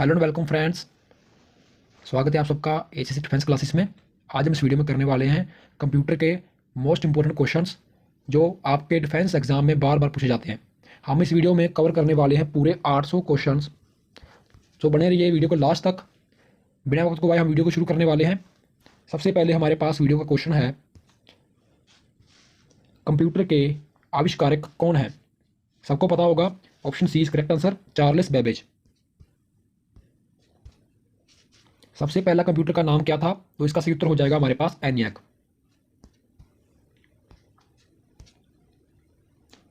Hello and welcome friends. स्वागत है आप सबका एचएससी डिफेंस क्लासेस में। आज हम इस वीडियो में करने वाले हैं कंप्यूटर के मोस्ट इंपॉर्टेंट क्वेश्चंस जो आपके डिफेंस एग्जाम में बार बार पूछे जाते हैं। हम इस वीडियो में कवर करने वाले हैं पूरे 800 क्वेश्चंस। तो बने रहिए वीडियो को लास्ट तक। बिना वक्त को भाई हम वीडियो को शुरू करने वाले हैं। सबसे पहले हमारे पास वीडियो का क्वेश्चन है, कंप्यूटर के आविष्कारक कौन है? सबको पता होगा, option C is correct answer, Charles Babbage. सबसे पहला कंप्यूटर का नाम क्या था? तो इसका सही उत्तर हो जाएगा हमारे पास एनियाक।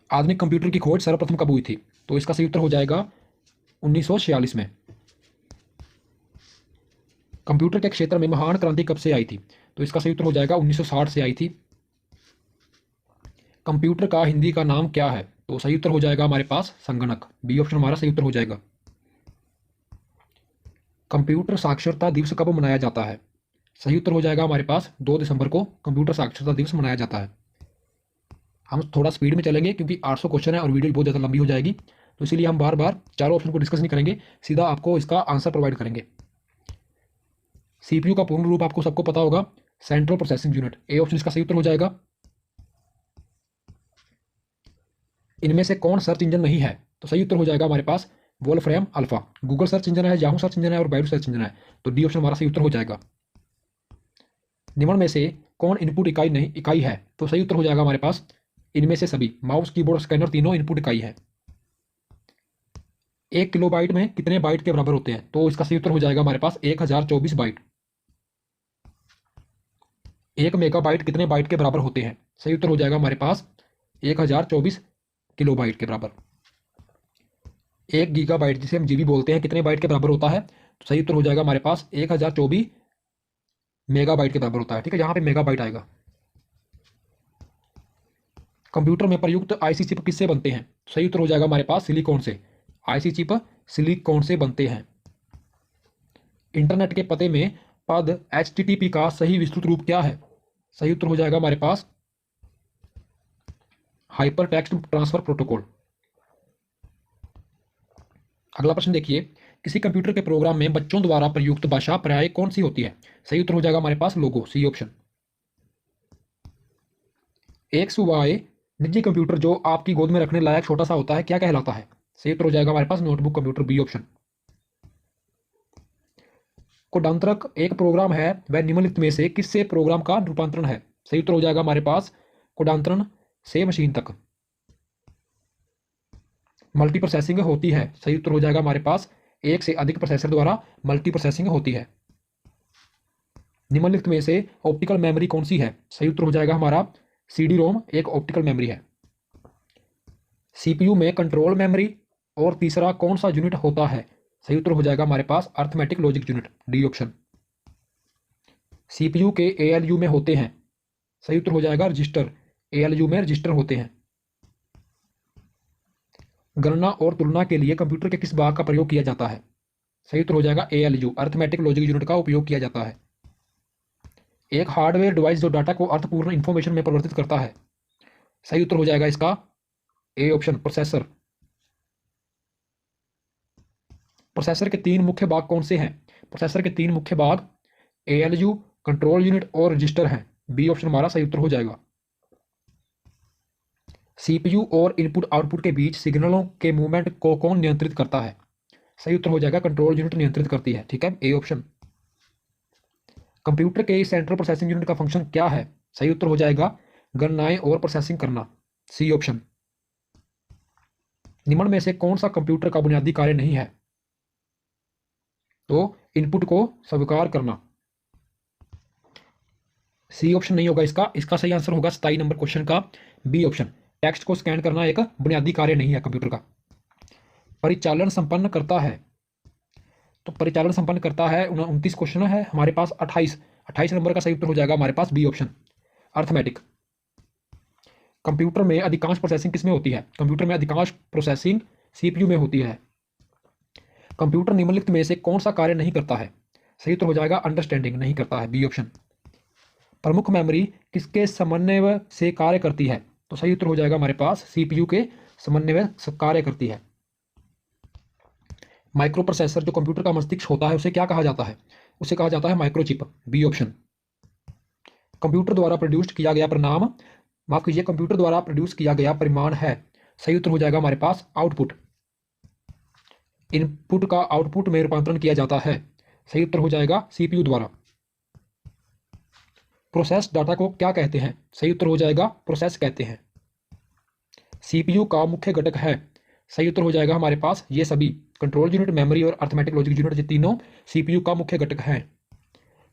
आधुनिक कंप्यूटर की खोज सर्वप्रथम कब हुई थी? तो इसका सही उत्तर हो जाएगा 1946 में। कंप्यूटर के क्षेत्र में महान क्रांति कब से आई थी? तो इसका सही उत्तर हो जाएगा 1960 से आई थी। कंप्यूटर का हिंदी का नाम क्या है? तो सही उत्तर हो जाएगा हमारे पास संगणक। बी ऑप्शन हमारा सही उत्तर हो जाएगा। कंप्यूटर साक्षरता दिवस कब मनाया जाता है? सही उत्तर हो जाएगा हमारे पास 2 दिसंबर को कंप्यूटर साक्षरता दिवस मनाया जाता है। हम थोड़ा स्पीड में चलेंगे क्योंकि 800 क्वेश्चन है और वीडियो बहुत ज़्यादा लंबी हो जाएगी, तो इसीलिए हम बार बार चारों ऑप्शन को डिस्कस नहीं करेंगे, सीधा आपको इसका आंसर प्रोवाइड करेंगे। सीपीयू का पूर्ण रूप आपको सबको पता होगा, central processing unit. A option इसका सही उत्तर हो जाएगा। इनमें से कौन सर्च इंजन नहीं है? तो सही उत्तर हो जाएगा हमारे पास वोल्फ्रेम अल्फा। गूगल सर्च इंजन है, याहू सर्च इंजन है और बाइडू सर्च इंजन है, तो डी ऑप्शन हमारा सही उत्तर हो जाएगा। निम्न में से कौन इनपुट इकाई है? तो सही उत्तर हो जाएगा हमारे पास इनमें से सभी। माउस, कीबोर्ड, स्कैनर तीनों इनपुट इकाई है। 1 किलोबाइट में कितने बाइट के बराबर होते हैं? तो इसका सही उत्तर हो जाएगा हमारे पास 1024 बाइट। 1 मेगाबाइट कितने बाइट के बराबर होते हैं? सही उत्तर हो जाएगा हमारे पास 1024 किलोबाइट के बराबर। 1 गीगाबाइट जिसे हम जीबी बोलते हैं कितने बाइट के बराबर होता है? तो सही उत्तर हो जाएगा हमारे पास 1024 मेगाबाइट के बराबर होता है। ठीक है, यहाँ पे मेगाबाइट आएगा। कंप्यूटर में प्रयुक्त आईसी चिप किससे बनते हैं? सही उत्तर हो जाएगा हमारे पास सिलिकॉन से। आईसी चिप सिलिकॉन से बनते हैं। इंटरनेट के पते में पद HTTP का सही विस्तृत रूप क्या है? सही उत्तर हो जाएगा हमारे पास हाइपर टेक्स्ट ट्रांसफर प्रोटोकॉल। अगला प्रश्न देखिए, किसी कंप्यूटर के प्रोग्राम में बच्चों द्वारा प्रयुक्त भाषा प्राय कौन सी होती है? सही उत्तर हो जाएगा हमारे पास लोगो, सी ऑप्शन। एक सुवाए निजी कंप्यूटर जो आपकी गोद में रखने लायक छोटा सा होता है क्या कहलाता है? सही उत्तर हो जाएगा हमारे पास नोटबुक कंप्यूटर, बी ऑप्शन। कोडांतरक एक प्रोग्राम है, वह निम्नलिखित में से किससे प्रोग्राम का रूपांतरण है? सही उत्तर हो जाएगा हमारे पास कोडांतरण से मशीन तक। मल्टी प्रोसेसिंग होती है, सही उत्तर हो जाएगा हमारे पास एक से अधिक प्रोसेसर द्वारा मल्टी प्रोसेसिंग होती है। निम्नलिखित में से ऑप्टिकल मेमोरी कौन सी है? सही उत्तर हो जाएगा हमारा सीडी रोम एक ऑप्टिकल मेमोरी है। सीपीयू में कंट्रोल मेमोरी और तीसरा कौन सा यूनिट होता है? सही उत्तर हो जाएगा हमारे पास arithmetic logic unit, D option. CPU के एएलयू में होते हैं, सही उत्तर हो जाएगा रजिस्टर। एएलयू में रजिस्टर होते हैं। गणना और तुलना के लिए कंप्यूटर के किस भाग का प्रयोग किया जाता है? सही उत्तर हो जाएगा एएलयू, अर्थमेटिक लॉजिक यूनिट का उपयोग किया जाता है। एक हार्डवेयर डिवाइस जो डाटा को अर्थपूर्ण इंफॉर्मेशन में परिवर्तित करता है, सही उत्तर हो जाएगा इसका ए ऑप्शन, प्रोसेसर। प्रोसेसर के 3 मुख्य भाग कौन से हैं? प्रोसेसर के 3 मुख्य भाग एएलयू, कंट्रोल यूनिट और रजिस्टर हैं, बी ऑप्शन हमारा सही उत्तर हो जाएगा। सीपीयू और इनपुट आउटपुट के बीच सिग्नलों के मूवमेंट को कौन नियंत्रित करता है? सही उत्तर हो जाएगा कंट्रोल यूनिट नियंत्रित करती है। ठीक है, ए ऑप्शन। कंप्यूटर के सेंट्रल प्रोसेसिंग यूनिट का फंक्शन क्या है? सही उत्तर हो जाएगा गणनाएं और प्रोसेसिंग करना, सी ऑप्शन। निम्न में से कौन सा कंप्यूटर का बुनियादी कार्य नहीं है? तो इनपुट को स्वीकार करना, सी ऑप्शन नहीं होगा इसका। इसका सही आंसर होगा 27 नंबर क्वेश्चन का बी ऑप्शन। टेक्स्ट को स्कैन करना एक बुनियादी कार्य नहीं है कंप्यूटर का। परिचालन संपन्न करता है, तो परिचालन संपन्न करता है 29 क्वेश्चन है हमारे पास। 28 नंबर का सही उत्तर हो जाएगा हमारे पास बी ऑप्शन, अर्थमेटिक। कंप्यूटर में अधिकांश प्रोसेसिंग किसमें होती है? कंप्यूटर में अधिकांश प्रोसेसिंग सीपीयू में होती है। कंप्यूटर निम्नलिखित में से कौन सा कार्य नहीं करता है? सही उत्तर हो जाएगा अंडरस्टैंडिंग, नहीं करता है, बी ऑप्शन। प्रमुख मेमोरी किसके समन्वय से कार्य करती है? तो सही उत्तर हो जाएगा हमारे पास सीपीयू के समन्वय से कार्य करती है। माइक्रो प्रोसेसर जो कंप्यूटर का मस्तिष्क होता है उसे क्या कहा जाता है? उसे कहा जाता है माइक्रोचिप, बी ऑप्शन। कंप्यूटर द्वारा प्रोड्यूस्ड किया गया परिणाम, माफ कीजिए, कंप्यूटर द्वारा प्रोड्यूस किया गया परिमाण है, सही उत्तर हो जाएगा हमारे पास आउटपुट। इनपुट का आउटपुट में रूपांतरण किया जाता है, सही उत्तर हो जाएगा सीपीयू द्वारा। प्रोसेस डाटा को क्या कहते हैं? सही उत्तर हो जाएगा प्रोसेस कहते हैं। सीपीयू का मुख्य घटक है, सही उत्तर हो जाएगा हमारे पास ये सभी, कंट्रोल यूनिट, मेमोरी और अर्थमेटिक लॉजिक यूनिट, ये तीनों सीपीयू का मुख्य घटक हैं।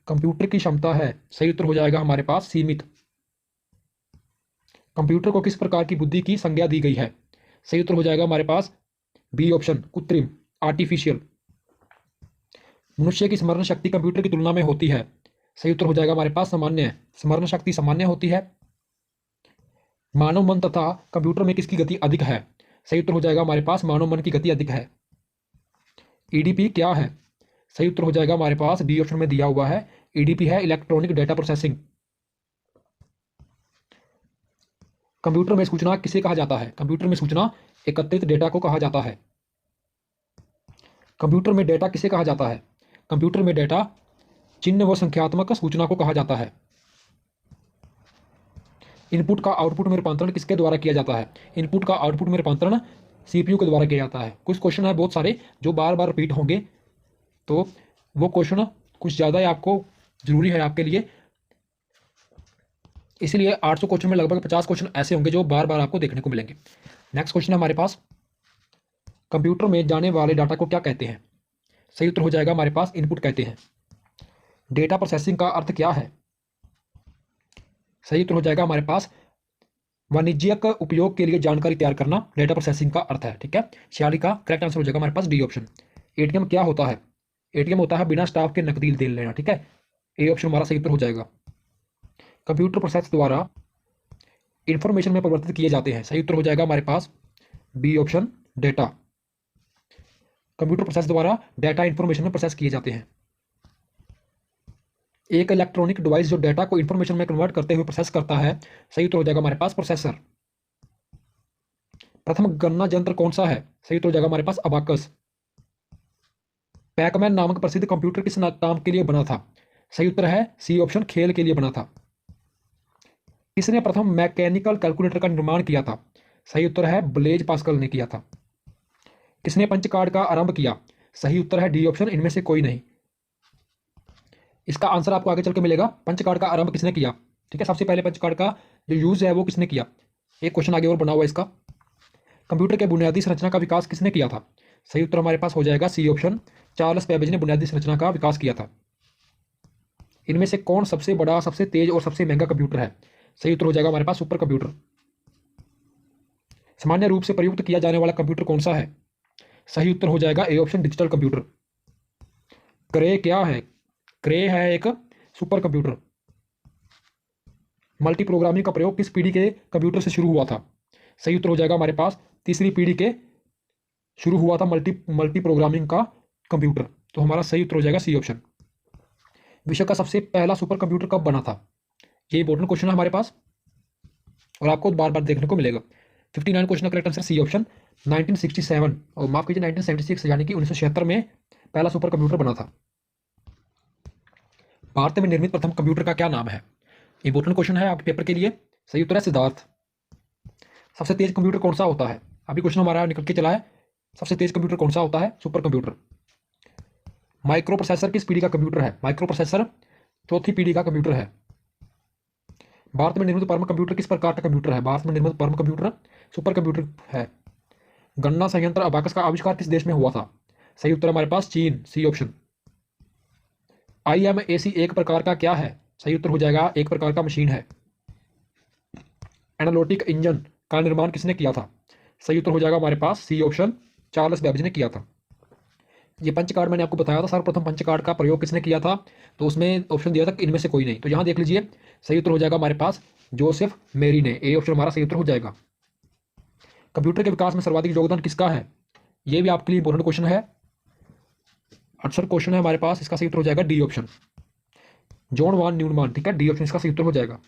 कंप्यूटर की क्षमता है, सही उत्तर हो जाएगा हमारे पास सीमित। कंप्यूटर को किस प्रकार की बुद्धि की संज्ञा दी गई है? सही उत्तर हो जाएगा हमारे पास बी ऑप्शन, कृत्रिम, आर्टिफिशियल। मनुष्य की स्मरण शक्ति कंप्यूटर की तुलना में होती है, सही उत्तर हो जाएगा हमारे पास सामान्य, स्मरण शक्ति सामान्य होती है। मानव मन तथा कंप्यूटर में किसकी गति अधिक है? सही उत्तर हो जाएगा हमारे पास मानव मन की गति अधिक है। ईडीपी क्या है? सही उत्तर हो जाएगा हमारे पास डी ऑप्शन में दिया हुआ है, ईडीपी है इलेक्ट्रॉनिक डेटा प्रोसेसिंग। कंप्यूटर में सूचना किसे कहा जाता है? कंप्यूटर में सूचना एकत्रित डेटा को कहा जाता है। कंप्यूटर में डेटा किसे कहा जाता है? कंप्यूटर में डेटा चिन्ह व संख्यात्मक सूचना को कहा जाता है। इनपुट का आउटपुट में रूपांतरण किसके द्वारा किया जाता है? इनपुट का आउटपुट में रूपांतरण सीपीयू के द्वारा किया जाता है। कुछ क्वेश्चन है बहुत सारे जो बार बार रिपीट होंगे, तो वो क्वेश्चन कुछ ज़्यादा ही आपको जरूरी है आपके लिए, इसलिए 800 क्वेश्चन में लगभग 50 क्वेश्चन ऐसे होंगे जो बार बार आपको देखने को मिलेंगे। नेक्स्ट क्वेश्चन है हमारे पास, कंप्यूटर में जाने वाले डाटा को क्या कहते हैं? सही उत्तर हो जाएगा हमारे पास इनपुट कहते हैं। डेटा प्रोसेसिंग का अर्थ क्या है? सही उत्तर हो जाएगा हमारे पास वाणिज्यिक उपयोग के लिए जानकारी तैयार करना, डेटा प्रोसेसिंग का अर्थ है। ठीक है, 46 का करेक्ट आंसर हो जाएगा हमारे पास डी ऑप्शन। एटीएम क्या होता है? एटीएम होता है बिना स्टाफ के नकदी दे लेना। ठीक है, ए ऑप्शन हमारा सही उत्तर हो जाएगा। कंप्यूटर प्रोसेस द्वारा इंफॉर्मेशन में परिवर्तित किए जाते हैं, सही उत्तर हो जाएगा हमारे पास B option, data. Computer process द्वारा डेटा इंफॉर्मेशन में प्रोसेस किए जाते हैं। एक इलेक्ट्रॉनिक डिवाइस जो डेटा को इंफॉर्मेशन में कन्वर्ट करते हुए प्रोसेस करता है, सही उत्तर हो जाएगा हमारे पास प्रोसेसर। प्रथम गणना यंत्र कौन सा है? सही उत्तर हो जाएगा हमारे पास अबाकस। पैकमैन नामक प्रसिद्ध कंप्यूटर किस नाम के लिए बना था? सही उत्तर है सी ऑप्शन, खेल के लिए बना था। किसने प्रथम मैकेनिकल कैलकुलेटर का निर्माण किया था? सही उत्तर है ब्लेज पास्कल ने किया था। किसने पंच कार्ड का आरंभ किया? सही उत्तर है डी ऑप्शन, इनमें से कोई नहीं। इसका आंसर आपको आगे चल के मिलेगा। पंच कार्ड का आरंभ किसने किया? ठीक है, सबसे पहले पंच कार्ड का जो यूज है वो किसने किया? एक क्वेश्चन आगे और बना हुआ इसका। कंप्यूटर के बुनियादी संरचना का विकास किसने किया था? सही उत्तर हमारे पास हो जाएगा सी ऑप्शन, चार्ल्स बेबेज ने बुनियादी संरचना का विकास किया था। इनमें से कौन सबसे बड़ा, सबसे तेज और सबसे महंगा कंप्यूटर है? सही उत्तर हो जाएगा हमारे पास सुपर कंप्यूटर। सामान्य रूप से प्रयुक्त किया जाने वाला कंप्यूटर कौन सा है? सही उत्तर हो जाएगा ए ऑप्शन, डिजिटल कंप्यूटर। क्रे क्या है? क्रे है एक सुपर कंप्यूटर। मल्टी प्रोग्रामिंग का प्रयोग किस पीढ़ी के कंप्यूटर से शुरू हुआ था? सही उत्तर हो जाएगा हमारे पास तीसरी पीढ़ी के शुरू हुआ था मल्टी प्रोग्रामिंग का कंप्यूटर, तो हमारा सही उत्तर हो जाएगा सी ऑप्शन। विश्व का सबसे पहला सुपर कंप्यूटर कब बना था? ये इंपॉर्टेंट क्वेश्चन है हमारे पास और आपको बार बार देखने को मिलेगा। 59 क्वेश्चन का करेक्ट आंसर सी ऑप्शन, 1967, और माफ कीजिए 1976, यानी कि 1976 में पहला सुपर कंप्यूटर बना था। भारत में निर्मित प्रथम कंप्यूटर का क्या नाम है? इंपॉर्टेंट क्वेश्चन है आपके पेपर के लिए। सही उत्तर है सिद्धार्थ। सबसे तेज कंप्यूटर कौन सा होता है? अभी क्वेश्चन हमारा निकल के चला है, सबसे तेज कंप्यूटर कौन सा होता है? Super computer. माइक्रो प्रोसेसर किस पीढ़ी का कंप्यूटर है? माइक्रो प्रोसेसर चौथी पीढ़ी का कंप्यूटर है। भारत में निर्मित परम कंप्यूटर किस प्रकार का कंप्यूटर है? भारत में निर्मित परम कंप्यूटर सुपर कंप्यूटर है। गणना संयंत्र अबाकस का आविष्कार किस देश में हुआ था? सही उत्तर हमारे पास चीन, सी ऑप्शन। IMAC एक प्रकार का क्या है? सही उत्तर हो जाएगा एक प्रकार का मशीन है। एनालिटिक इंजन का निर्माण किसने किया था? सही उत्तर हो जाएगा हमारे पास सी ऑप्शन, चार्ल्स बेबेज ने किया था। ये पंच कार्ड मैंने आपको बताया था, सर्वप्रथम पंच कार्ड का प्रयोग किसने किया था, तो उसमें ऑप्शन दिया था कि इनमें से कोई नहीं, तो यहाँ देख लीजिए सही उत्तर हो जाएगा हमारे पास जोसेफ मेरी ने, ए ऑप्शन हमारा सही उत्तर हो जाएगा। कंप्यूटर के विकास में सर्वाधिक योगदान किसका है? ये भी आपके लिए इंपॉर्टेंट क्वेश्चन है, 68 क्वेश्चन है हमारे पास, इसका सही उत्तर हो जाएगा डी ऑप्शन, जॉन वान न्यूमैन। ठीक है, डी ऑप्शन इसका सही उत्तर हो जाएगा।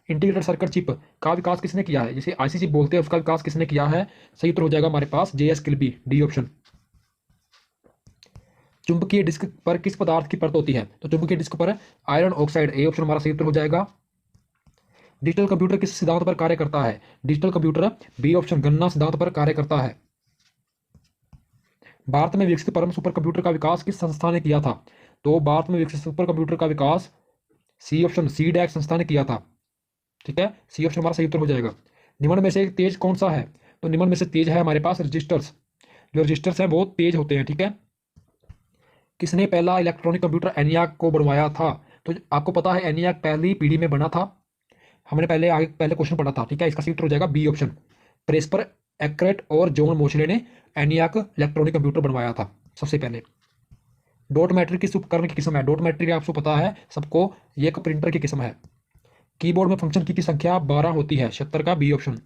इंटीग्रेटेड सर्किट चिप का विकास किसने किया है? जिसे आईसी चिप बोलते हैं, उसका विकास किसने किया है? सही उत्तर हो जाएगा हमारे पास JS किल्बी, डी ऑप्शन। चुंबकीय डिस्क पर किस पदार्थ की परत होती है? तो चुंबकीय डिस्क पर आयरन ऑक्साइड, ए ऑप्शन हमारा सही उत्तर हो जाएगा। डिजिटल कंप्यूटर किस सिद्धांत पर कार्य करता है? डिजिटल कंप्यूटर बी ऑप्शन गणना सिद्धांत पर कार्य करता है। भारत में विकसित परम सुपर कंप्यूटर का विकास किस संस्था ने किया था? तो भारत में विकसित सुपर कंप्यूटर का विकास सी ऑप्शन सी डैक संस्था ने किया था। ठीक है, सी ऑप्शन हमारा सही उत्तर हो जाएगा। निम्न में से तेज कौन सा है? तो निम्न में से तेज है हमारे पास रजिस्टर्स। जो रजिस्टर्स हैं बहुत तेज होते हैं। ठीक है, किसने पहला इलेक्ट्रॉनिक कंप्यूटर एनियाक को बनवाया था? तो आपको पता है एनियाक पहली पीढ़ी में बना था। हमने पहले क्वेश्चन पढ़ा था। ठीक है, इसका सही उत्तर हो जाएगा बी ऑप्शन। प्रेस्पर एक्रेट और जॉन मोशले ने एनियाक इलेक्ट्रॉनिक कंप्यूटर बनवाया था सबसे पहले। डॉट मैट्रिक किस उपकरण की किस्म है? डॉट मैट्रिक आपको पता है सबको, ये एक प्रिंटर की किस्म है। कीबोर्ड में फंक्शन की संख्या 12 होती है, 76 का बी ऑप्शन।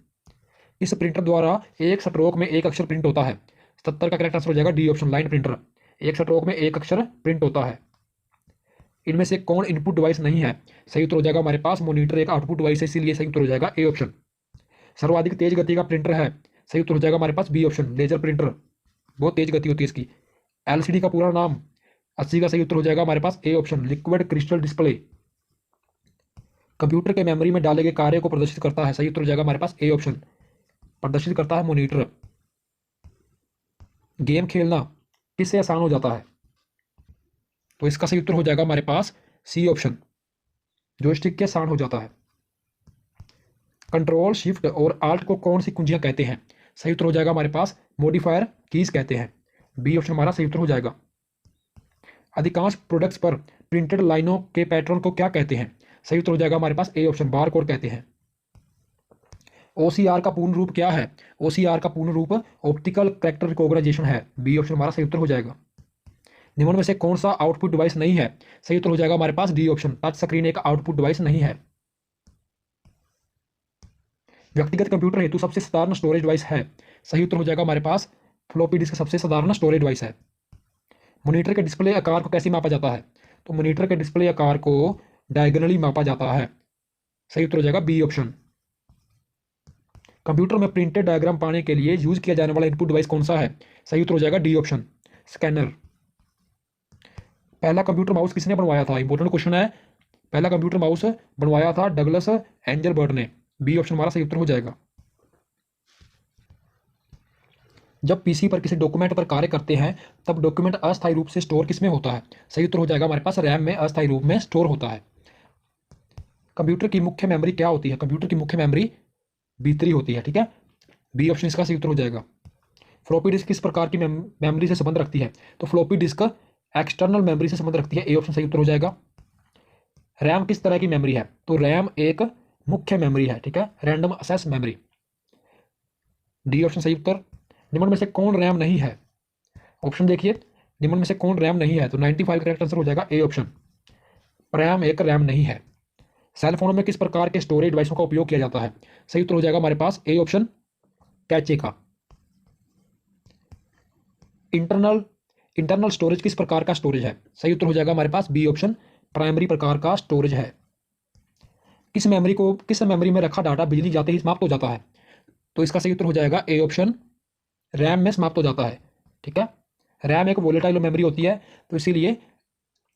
इस प्रिंटर द्वारा एक स्ट्रोक में एक अक्षर प्रिंट होता है, 77 का करेक्ट आंसर हो जाएगा डी ऑप्शन, लाइन प्रिंटर। एक स्ट्रोक में एक अक्षर प्रिंट होता है। इनमें से कौन इनपुट डिवाइस नहीं है? सही उत्तर हो जाएगा हमारे पास मॉनिटर एक आउटपुट डिवाइस है, इसीलिए सही उत्तर हो जाएगा ए ऑप्शन। सर्वाधिक तेज गति का प्रिंटर है? सही उत्तर हो जाएगा हमारे पास बी ऑप्शन, लेजर प्रिंटर। बहुत तेज गति होती है इसकी। एलसीडी का पूरा नाम? 80 का सही उत्तर हो जाएगा हमारे पास A option, liquid crystal display. Computer के मेमोरी में डाले गए कार्य को प्रदर्शित करता है? सही उत्तर हो जाएगा हमारे पास ए ऑप्शन, प्रदर्शित करता है मॉनिटर। गेम खेलना किससे आसान हो जाता है? तो इसका सही उत्तर हो जाएगा हमारे पास सी ऑप्शन, जॉयस्टिक के आसान हो जाता है। कंट्रोल शिफ्ट और आल्ट को कौन सी कुंजियां कहते हैं? सही उत्तर हो जाएगा हमारे पास मॉडिफायर कीज कहते हैं, बी ऑप्शन हमारा सही उत्तर हो जाएगा। अधिकांश प्रोडक्ट्स पर प्रिंटेड लाइनों के पैटर्न को क्या कहते हैं? सही उत्तर हो जाएगा हमारे पास ए ऑप्शन, बार कोड कहते हैं। ओसीआर का पूर्ण रूप क्या है? ओसीआर का पूर्ण रूप ऑप्टिकल कैरेक्टर रिकॉग्नाइजेशन है, बी ऑप्शन हमारा सही उत्तर हो जाएगा। निम्न में से कौन सा आउटपुट डिवाइस नहीं है? सही उत्तर हो जाएगा हमारे पास डी ऑप्शन, टच स्क्रीन एक आउटपुट डिवाइस नहीं है। व्यक्तिगत कंप्यूटर हेतु सबसे साधारण स्टोरेज डिवाइस है? सही उत्तर हो जाएगा हमारे पास फ्लॉपी डिस्क सबसे साधारण स्टोरेज डिवाइस है। मॉनिटर के डिस्प्ले आकार को कैसे मापा जाता है? तो मॉनिटर के डिस्प्ले आकार को डायगोनली मापा जाता है, सही उत्तर हो जाएगा बी ऑप्शन। कंप्यूटर में प्रिंटेड डायग्राम पाने के लिए यूज किया जाने वाला इनपुट डिवाइस कौन सा है? सही उत्तर हो जाएगा डी ऑप्शन, स्कैनर। पहला कंप्यूटर माउस किसने बनवाया था? इंपॉर्टेंट क्वेश्चन है। पहला कंप्यूटर माउस बनवाया था डगलस एंजलबर्ट ने, बी ऑप्शन हमारा सही उत्तर हो जाएगा। जब पीसी पर किसी डॉक्यूमेंट पर कार्य करते हैं तब डॉक्यूमेंट अस्थायी रूप से स्टोर किसमें होता है? सही उत्तर हो जाएगा हमारे पास रैम में अस्थायी रूप में स्टोर होता है। कंप्यूटर की मुख्य मेमोरी क्या होती है? कंप्यूटर की मुख्य मेमोरी भीतरी होती है। ठीक है, बी ऑप्शन इसका सही उत्तर हो जाएगा। फ्लॉपी डिस्क किस प्रकार की मेमोरी से संबंध रखती है? तो फ्लॉपी डिस्क एक्सटर्नल मेमोरी से संबंध रखती है, ए ऑप्शन सही उत्तर हो जाएगा। रैम किस तरह की मेमोरी है? तो रैम एक मुख्य मेमोरी है। ठीक है, random access memory, D option सही उत्तर। निम्न में से कौन रैम नहीं है? ऑप्शन देखिए, निम्न में से कौन रैम नहीं है? तो 95 करेक्ट आंसर हो जाएगा ए ऑप्शन, रैम एक रैम नहीं है। सेल फोन में किस प्रकार के स्टोरेज डिवाइसों का उपयोग किया जाता है? सही उत्तर हो जाएगा हमारे पास ए ऑप्शन, कैचे का। इंटरनल इंटरनल स्टोरेज किस प्रकार का स्टोरेज है? सही उत्तर हो जाएगा हमारे पास बी ऑप्शन, प्राइमरी प्रकार का स्टोरेज है। किस मेमोरी में रखा डाटा बिजली जाते ही समाप्त हो जाता है? तो इसका सही उत्तर हो जाएगा ए ऑप्शन, रैम में समाप्त हो जाता है। ठीक है, रैम एक वोलेटाइल मेमोरी होती है, तो इसीलिए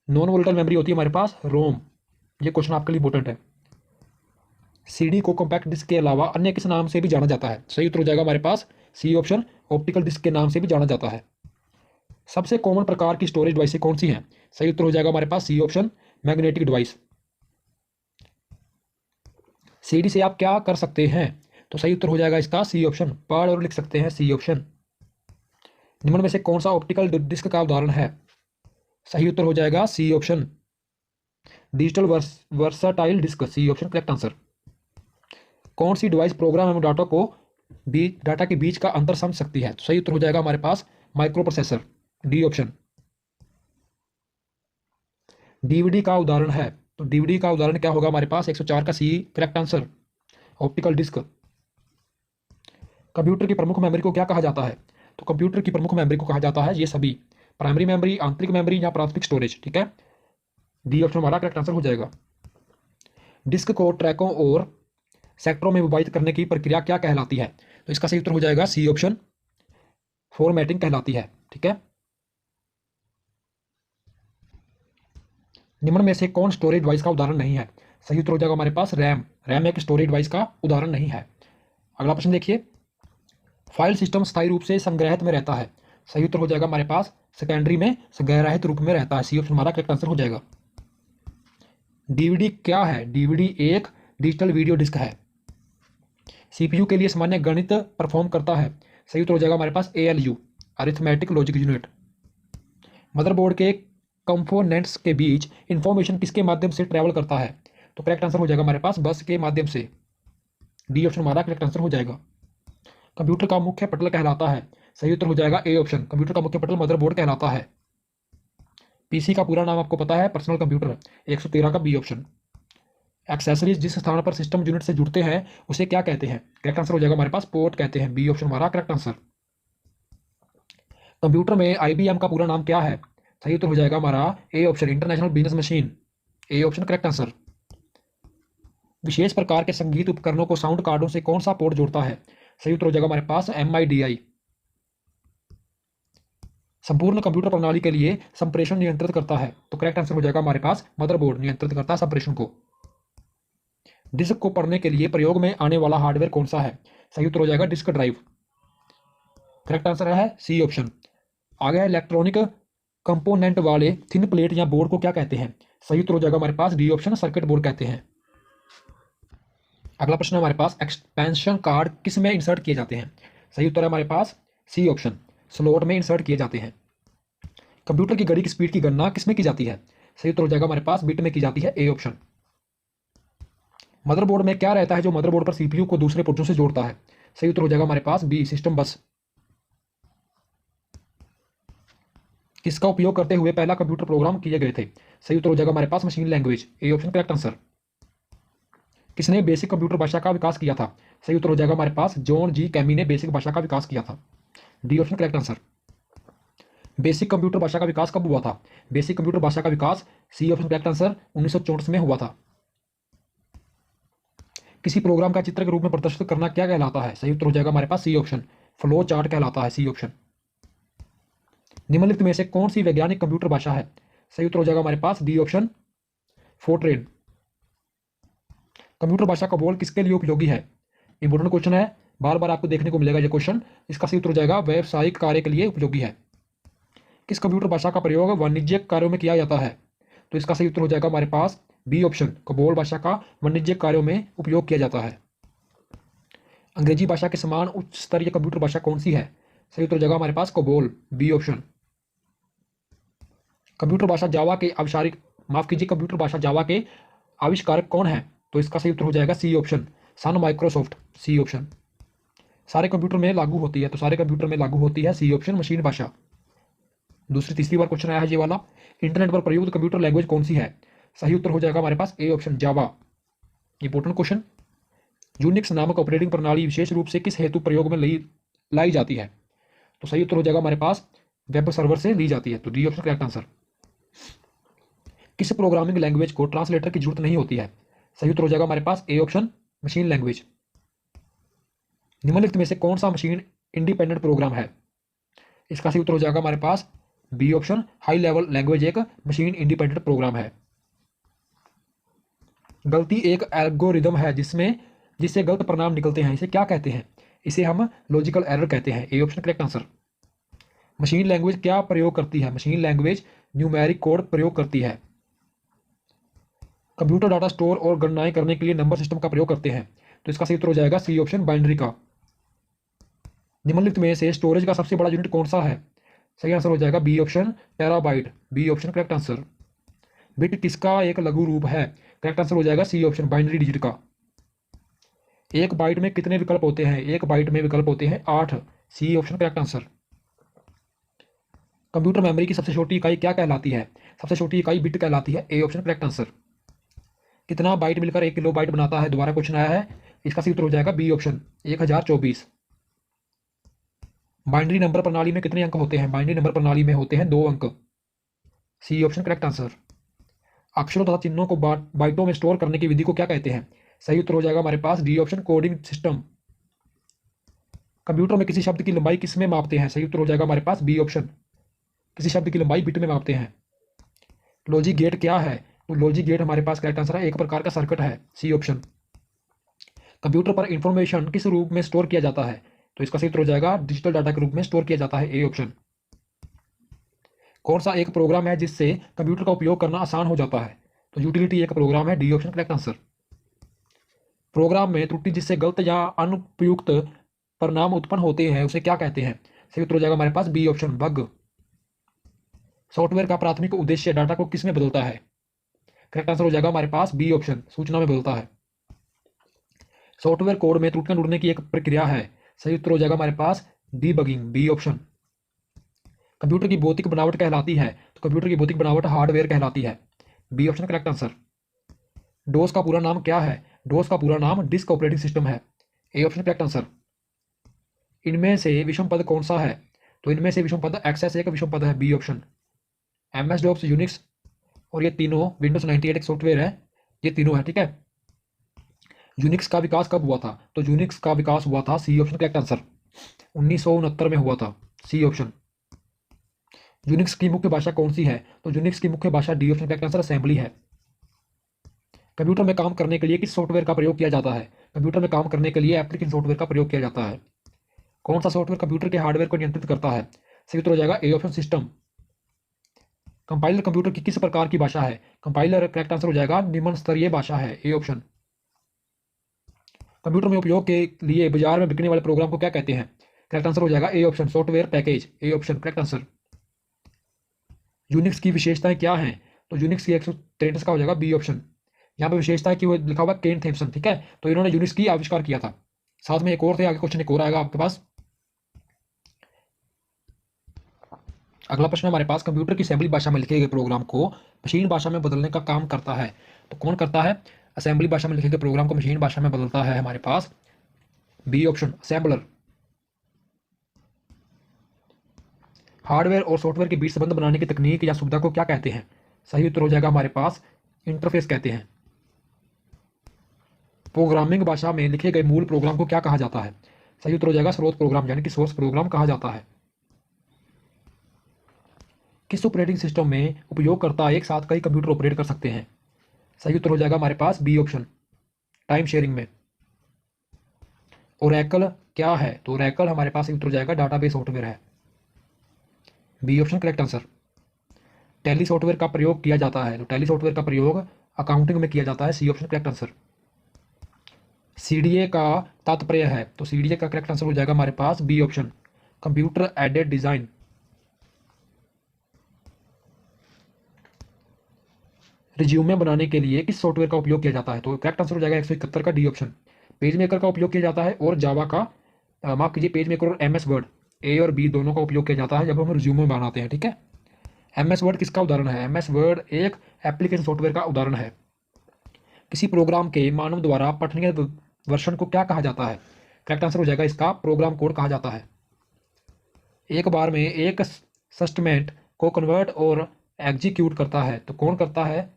नॉन वोलेटाइल मेमोरी होती है हमारे पास रोम। ये क्वेश्चन आपके लिए इंपॉर्टेंट है। सीडी को कॉम्पैक्ट डिस्क के अलावा अन्य किस नाम से भी जाना जाता है? सही उत्तर हो जाएगा हमारे पास सी ऑप्शन, ऑप्टिकल डिस्क के नाम से भी जाना जाता है। सबसे कॉमन प्रकार की स्टोरेज डिवाइस कौन सी हैं? सही उत्तर हो जाएगा हमारे पास C option, magnetic device. CD से आप क्या कर सकते हैं? तो सही उत्तर हो जाएगा इसका सी ऑप्शन, पढ़ और लिख सकते हैं, सी ऑप्शन। निम्न में से कौन सा ऑप्टिकल डिस्क का उदाहरण है? सही उत्तर हो जाएगा C option, digital versatile disc, C option correct answer. कौन सी डिवाइस प्रोग्राम एवं डाटा के बीच का अंतर समझ सकती है? तो सही उत्तर हो जाएगा हमारे पास microprocessor, D option. DVD का उदाहरण है, तो डीवीडी का उदाहरण क्या होगा हमारे पास? 104 का C correct answer, optical disc. Computer की प्रमुख मेमोरी को क्या कहा जाता है? तो कंप्यूटर की प्रमुख मेमोरी को कहा जाता है ये सभी, प्राइमरी मेमोरी, आंतरिक मेमोरी या प्राथमिक स्टोरेज। ठीक है, डी ऑप्शन हमारा करेक्ट आंसर हो जाएगा। डिस्क को ट्रैकों और सेक्टरों में विभाजित करने की प्रक्रिया क्या कहलाती है? तो इसका सही उत्तर हो जाएगा सी ऑप्शन, फॉर्मेटिंग कहलाती है। ठीक है, निम्न में से कौन स्टोरेज डिवाइस का उदाहरण नहीं है? सही उत्तर हो जाएगा हमारे पास रैम। रैम एक स्टोरेज डिवाइस का उदाहरण नहीं है। अगला प्रश्न देखिए, फाइल सिस्टम स्थायी रूप से संग्रहित में रहता है। सही उत्तर हो जाएगा हमारे पास सेकेंडरी में संग्रहित रूप में रहता है। सी ऑप्शन हमारा करेक्ट आंसर हो जाएगा। डीवीडी क्या है? डीवीडी एक डिजिटल वीडियो डिस्क है। सीपीयू के लिए सामान्य गणित परफॉर्म करता है। सही उत्तर हो जाएगा हमारे पास ALU, arithmetic logic unit. Motherboard के कंपोनेंट्स के बीच इंफॉर्मेशन किसके माध्यम से ट्रैवल करता है? तो करेक्ट आंसर हो जाएगा हमारे पास बस के माध्यम से। डी ऑप्शन हमारा करेक्ट आंसर हो जाएगा। कंप्यूटर का मुख्य पटल कहलाता है। सही उत्तर हो जाएगा ए ऑप्शन, कंप्यूटर का मुख्य पटल मदरबोर्ड कहलाता है। पीसी का पूरा नाम आपको पता है, पर्सनल कंप्यूटर। 113 का बी ऑप्शन। एक्सेसरीज जिस स्थान पर सिस्टम यूनिट से जुड़ते हैं उसे क्या कहते हैं? करेक्ट आंसर हो जाएगा हमारे पास पोर्ट कहते हैं। बी ऑप्शन हमारा करेक्ट आंसर। कंप्यूटर में आईबीएम का पूरा नाम क्या है? सही उत्तर हो जाएगा हमारा A option, international business machine. A option correct answer. विशेष प्रकार के संगीत उपकरणों को साउंड कार्डों से कौन सा पोर्ट जोड़ता है? सही उत्तर हो जाएगा हमारे पास MIDI। संपूर्ण कंप्यूटर प्रणाली के लिए संप्रेषण नियंत्रित करता है। तो करेक्ट आंसर हो जाएगा हमारे पास मदरबोर्ड नियंत्रित करता है संप्रेषण को। डिस्क को पढ़ने के लिए प्रयोग में आने वाला हार्डवेयर कौन सा है? सही उत्तर हो जाएगा डिस्क ड्राइव। करेक्ट आंसर है सी ऑप्शन। आगे है इलेक्ट्रॉनिक कंपोनेंट वाले थिन प्लेट या बोर्ड को क्या कहते हैं? सही उत्तर हो जाएगा हमारे पास डी ऑप्शन, सर्किट बोर्ड कहते हैं। अगला प्रश्न हमारे पास, एक्सपेंशन कार्ड किस में इंसर्ट किए जाते हैं? सही उत्तर है हमारे पास सी ऑप्शन, स्लॉट में इंसर्ट किए जाते हैं। कंप्यूटर की घड़ी की स्पीड की गणना किसमें की जाती है? सही उत्तर हो जाएगा हमारे पास बिट में की जाती है। A option. मदरबोर्ड में क्या रहता है जो मदरबोर्ड पर सीपीयू को दूसरे पुर्जों से जोड़ता है? सही उत्तर हो जाएगा हमारे पास बी, सिस्टम बस। किसका उपयोग करते हुए पहला कंप्यूटर प्रोग्राम किए गए थे? सही उत्तर हो जाएगा हमारे पास machine language. A option correct answer. किसने बेसिक कंप्यूटर भाषा का विकास किया था? सही उत्तर हो जाएगा हमारे पास जॉन जी कैमी ने बेसिक भाषा का विकास किया था। D option correct answer. Basic computer भाषा का विकास कब हुआ था? बेसिक कंप्यूटर भाषा का विकास सी ऑप्शन करेक्ट आंसर 1964 में हुआ था। किसी प्रोग्राम का चित्र के रूप में प्रदर्शित करना क्या कहलाता है? सही उत्तर हो जाएगा हमारे पास सी ऑप्शन, फ्लो चार्ट कहलाता है। C option. निम्नलिखित में से कौन सी वैज्ञानिक कंप्यूटर भाषा है? सही उत्तर हो जाएगा हमारे पास डी ऑप्शन, फोर्ट्रेन। कंप्यूटर भाषा का बोल किसके लिए उपयोगी है? इंपोर्टेंट क्वेश्चन है, बार बार आपको देखने को मिलेगा ये क्वेश्चन। इसका सही उत्तर हो जाएगा व्यावसायिक कार्य के लिए उपयोगी है। किस कंप्यूटर भाषा का प्रयोग वाणिज्यिक कार्यों में किया जाता है? तो इसका सही उत्तर हो जाएगा हमारे पास बी ऑप्शन, कबोल भाषा का वाणिज्यिक कार्यों में उपयोग किया जाता है। अंग्रेजी भाषा के समान उच्च स्तरीय कंप्यूटर भाषा कौन सी है? सही उत्तर हो जाएगा हमारे पास कबोल। B option. कंप्यूटर भाषा जावा के आविष्कारक, माफ कीजिए, कंप्यूटर भाषा जावा के आविष्कारक कौन है? तो इसका सही उत्तर हो जाएगा C option, Sun Microsoft. C option. सारे कंप्यूटर में लागू होती है, तो सारे कंप्यूटर में लागू होती है सी ऑप्शन, मशीन भाषा। तीसरी बार क्वेश्चन आया है ये वाला, इंटरनेट पर प्रयुक्त कंप्यूटर लैंग्वेज कौन सी है? सही उत्तर हो जाएगा हमारे पास A option, Java. Important question, Unix नामक ऑपरेटिंग प्रणाली विशेष रूप से किस हेतु प्रयोग में लाई जाती है? तो सही उत्तर हो जाएगा हमारे पास वेब सर्वर से ली जाती है। तो डी ऑप्शन करेक्ट आंसर। किस प्रोग्रामिंग लैंग्वेज को ट्रांसलेटर की जरूरत नहीं होती है? सही उत्तर हो जाएगा हमारे पास ए ऑप्शन, मशीन लैंग्वेज। निम्नलिखित में से कौन सा मशीन इंडिपेंडेंट प्रोग्राम है? इसका सही उत्तर हो जाएगा हमारे पास B option, high level language एक मशीन इंडिपेंडेंट प्रोग्राम है। गलती एक एल्गोरिदम है जिससे गलत परिणाम निकलते हैं, इसे क्या कहते हैं? इसे हम लॉजिकल एरर कहते हैं। ए option correct answer. Machine language क्या प्रयोग करती है? मशीन लैंग्वेज न्यूमेरिक कोड प्रयोग करती है। कंप्यूटर डाटा स्टोर और गणनाएं करने के लिए नंबर सिस्टम का प्रयोग करते हैं, तो इसका सही उत्तर हो जाएगा सी ऑप्शन, बाइनरी का। निम्नलिखित में से स्टोरेज का सबसे बड़ा यूनिट कौन सा है? सही आंसर हो जाएगा B option, terabyte. B option correct answer. Bit किसका एक लघु रूप है? करेक्ट आंसर हो जाएगा सी ऑप्शन, बाइनरी डिजिट का। एक बाइट में कितने विकल्प होते हैं? एक बाइट में विकल्प होते हैं 8। C option correct answer. Computer memory की सबसे छोटी इकाई क्या कहलाती है? सबसे छोटी इकाई बिट कहलाती है। ए ऑप्शन करेक्ट आंसर। कितना बाइट मिलकर 1 किलो बाइट बनाता है? दोबारा क्वेश्चन आया है, इसका सही उत्तर हो जाएगा बी ऑप्शन, 1024। बाइनरी नंबर प्रणाली में कितने अंक होते हैं? बाइनरी नंबर प्रणाली में होते हैं 2 अंक। C option correct answer. अक्षरों तथा चिन्हों को बाइटों में स्टोर करने की विधि को क्या कहते हैं? सही उत्तर हो जाएगा हमारे पास D option, coding system. Computer में किसी शब्द की लंबाई किस में मापते हैं? सही उत्तर हो जाएगा हमारे पास बी ऑप्शन, किसी शब्द की लंबाई बिट में मापते हैं। लॉजिक गेट क्या है? तो लॉजिक गेट हमारे पास करेक्ट आंसर है, एक प्रकार का सर्किट है, सी ऑप्शन। कंप्यूटर पर इंफॉर्मेशन किस रूप में स्टोर किया जाता है? तो इसका सही उत्तर हो जाएगा डिजिटल डाटा के रूप में स्टोर किया जाता है, ए ऑप्शन। कौन सा एक प्रोग्राम है जिससे कंप्यूटर का उपयोग करना आसान हो जाता है? तो यूटिलिटी एक प्रोग्राम है, D option correct answer. Program में त्रुटि जिससे गलत या अनुपयुक्त परिणाम उत्पन्न होते हैं उसे क्या कहते हैं? सही उत्तर हो जाएगा हमारे पास बी ऑप्शन, बग। सॉफ्टवेयर का प्राथमिक उद्देश्य डाटा को किस में बदलता है? करेक्ट आंसर हो जाएगा हमारे पास बी ऑप्शन, सूचना में बदलता है। सॉफ्टवेयर कोड में त्रुटियां ढूंढने की एक प्रक्रिया है, सही उत्तर हो जाएगा हमारे पास डीबगिंग, बी ऑप्शन। कंप्यूटर की भौतिक बनावट कहलाती है, तो कंप्यूटर की भौतिक बनावट हार्डवेयर कहलाती है, बी ऑप्शन करेक्ट आंसर। डोस का पूरा नाम क्या है? डोस का पूरा नाम डिस्क ऑपरेटिंग सिस्टम है, ए ऑप्शन करेक्ट आंसर। इनमें से विषम पद कौन सा है? तो इनमें से विषम पद एक्सेस एक विषम पद है, B option. MS DOS, Unix और ये तीनों विंडोज 98 एक सॉफ्टवेयर है, ये तीनों है, ठीक है। यूनिक्स का विकास कब हुआ था? तो यूनिक्स का विकास हुआ था, सी ऑप्शन करेक्ट आंसर, 1969 में हुआ था, सी ऑप्शन। यूनिक्स की मुख्य भाषा कौन सी है? तो यूनिक्स की मुख्य भाषा, D option correct answer, assembly है। कंप्यूटर में काम करने के लिए किस सॉफ्टवेयर का प्रयोग किया जाता है? कंप्यूटर में काम करने के लिए एप्लीकेशन सॉफ्टवेयर का प्रयोग किया जाता है। कौन सा सॉफ्टवेयर कंप्यूटर के हार्डवेयर को नियंत्रित करता है? सही उत्तर हो जाएगा A option, system. Compiler computer की किस प्रकार की भाषा है? कंपाइलर करेक्ट आंसर हो जाएगा निम्न स्तरीय भाषा है, ए ऑप्शन। कंप्यूटर में उपयोग के लिए बाजार में बिकने वाले प्रोग्राम को क्या कहते हैं? करेक्ट आंसर हो जाएगा A option, software package, A option correct answer. Unix की विशेषताएं क्या हैं? तो यूनिक्स की 163 का हो जाएगा, बी ऑप्शन। यहाँ पे विशेषता है कि वो लिखा हुआ केन थॉम्सन, ठीक है, तो इन्होंने यूनिक्स की आविष्कार किया था। साथ में एक और थे, आगे क्वेश्चन एक और आएगा आपके पास। अगला प्रश्न हमारे पास, कंप्यूटर की असेंबली भाषा में लिखे गए प्रोग्राम को मशीन भाषा में बदलने का काम करता है, तो कौन करता है? असेंबली भाषा में लिखे गए प्रोग्राम को मशीन भाषा में बदलता है हमारे पास, बी ऑप्शन, असेंबलर। हार्डवेयर और सॉफ्टवेयर के बीच संबंध बनाने की तकनीक या सुविधा को क्या कहते हैं? सही उत्तर हो जाएगा हमारे पास इंटरफेस कहते हैं। प्रोग्रामिंग भाषा में लिखे गए मूल प्रोग्राम को क्या कहा जाता है? सही उत्तर हो जाएगा स्रोत प्रोग्राम, यानी कि सोर्स प्रोग्राम कहा जाता है। किस ऑपरेटिंग सिस्टम में उपयोगकर्ता एक साथ कई कंप्यूटर ऑपरेट कर सकते हैं? सही उत्तर हो जाएगा हमारे पास बी ऑप्शन, टाइम शेयरिंग में। ओरेकल क्या है? तो ओरेकल हमारे पास उत्तर हो जाएगा डाटाबेस सॉफ्टवेयर है, B option correct answer. Tally software का प्रयोग किया जाता है, तो टैली सॉफ्टवेयर का प्रयोग अकाउंटिंग में किया जाता है, C option correct answer. CDA का तात्पर्य है, तो सीडीए का करेक्ट आंसर हो जाएगा हमारे पास B option, computer aided design. Resume बनाने के लिए किस सॉफ्टवेयर का उपयोग किया जाता है? तो करेक्ट आंसर हो जाएगा 171 का, डी ऑप्शन। पेज मेकर का उपयोग किया जाता है और जावा का, माफ कीजिए, पेज मेकर और एमएस वर्ड, ए और बी दोनों का उपयोग किया जाता है जब हम रिज्यूमे बनाते हैं, ठीक है। एमएस वर्ड किसका उदाहरण है? एमएस वर्ड एक एप्लीकेशन सॉफ्टवेयर का उदाहरण है। किसी प्रोग्राम के मानव द्वारा पठनीय वर्षन को क्या कहा जाता है? करेक्ट आंसर हो जाएगा इसका प्रोग्राम कोड कहा जाता है। एक बार में एक स्टेटमेंट को कन्वर्ट और एग्जीक्यूट करता है, तो कौन करता है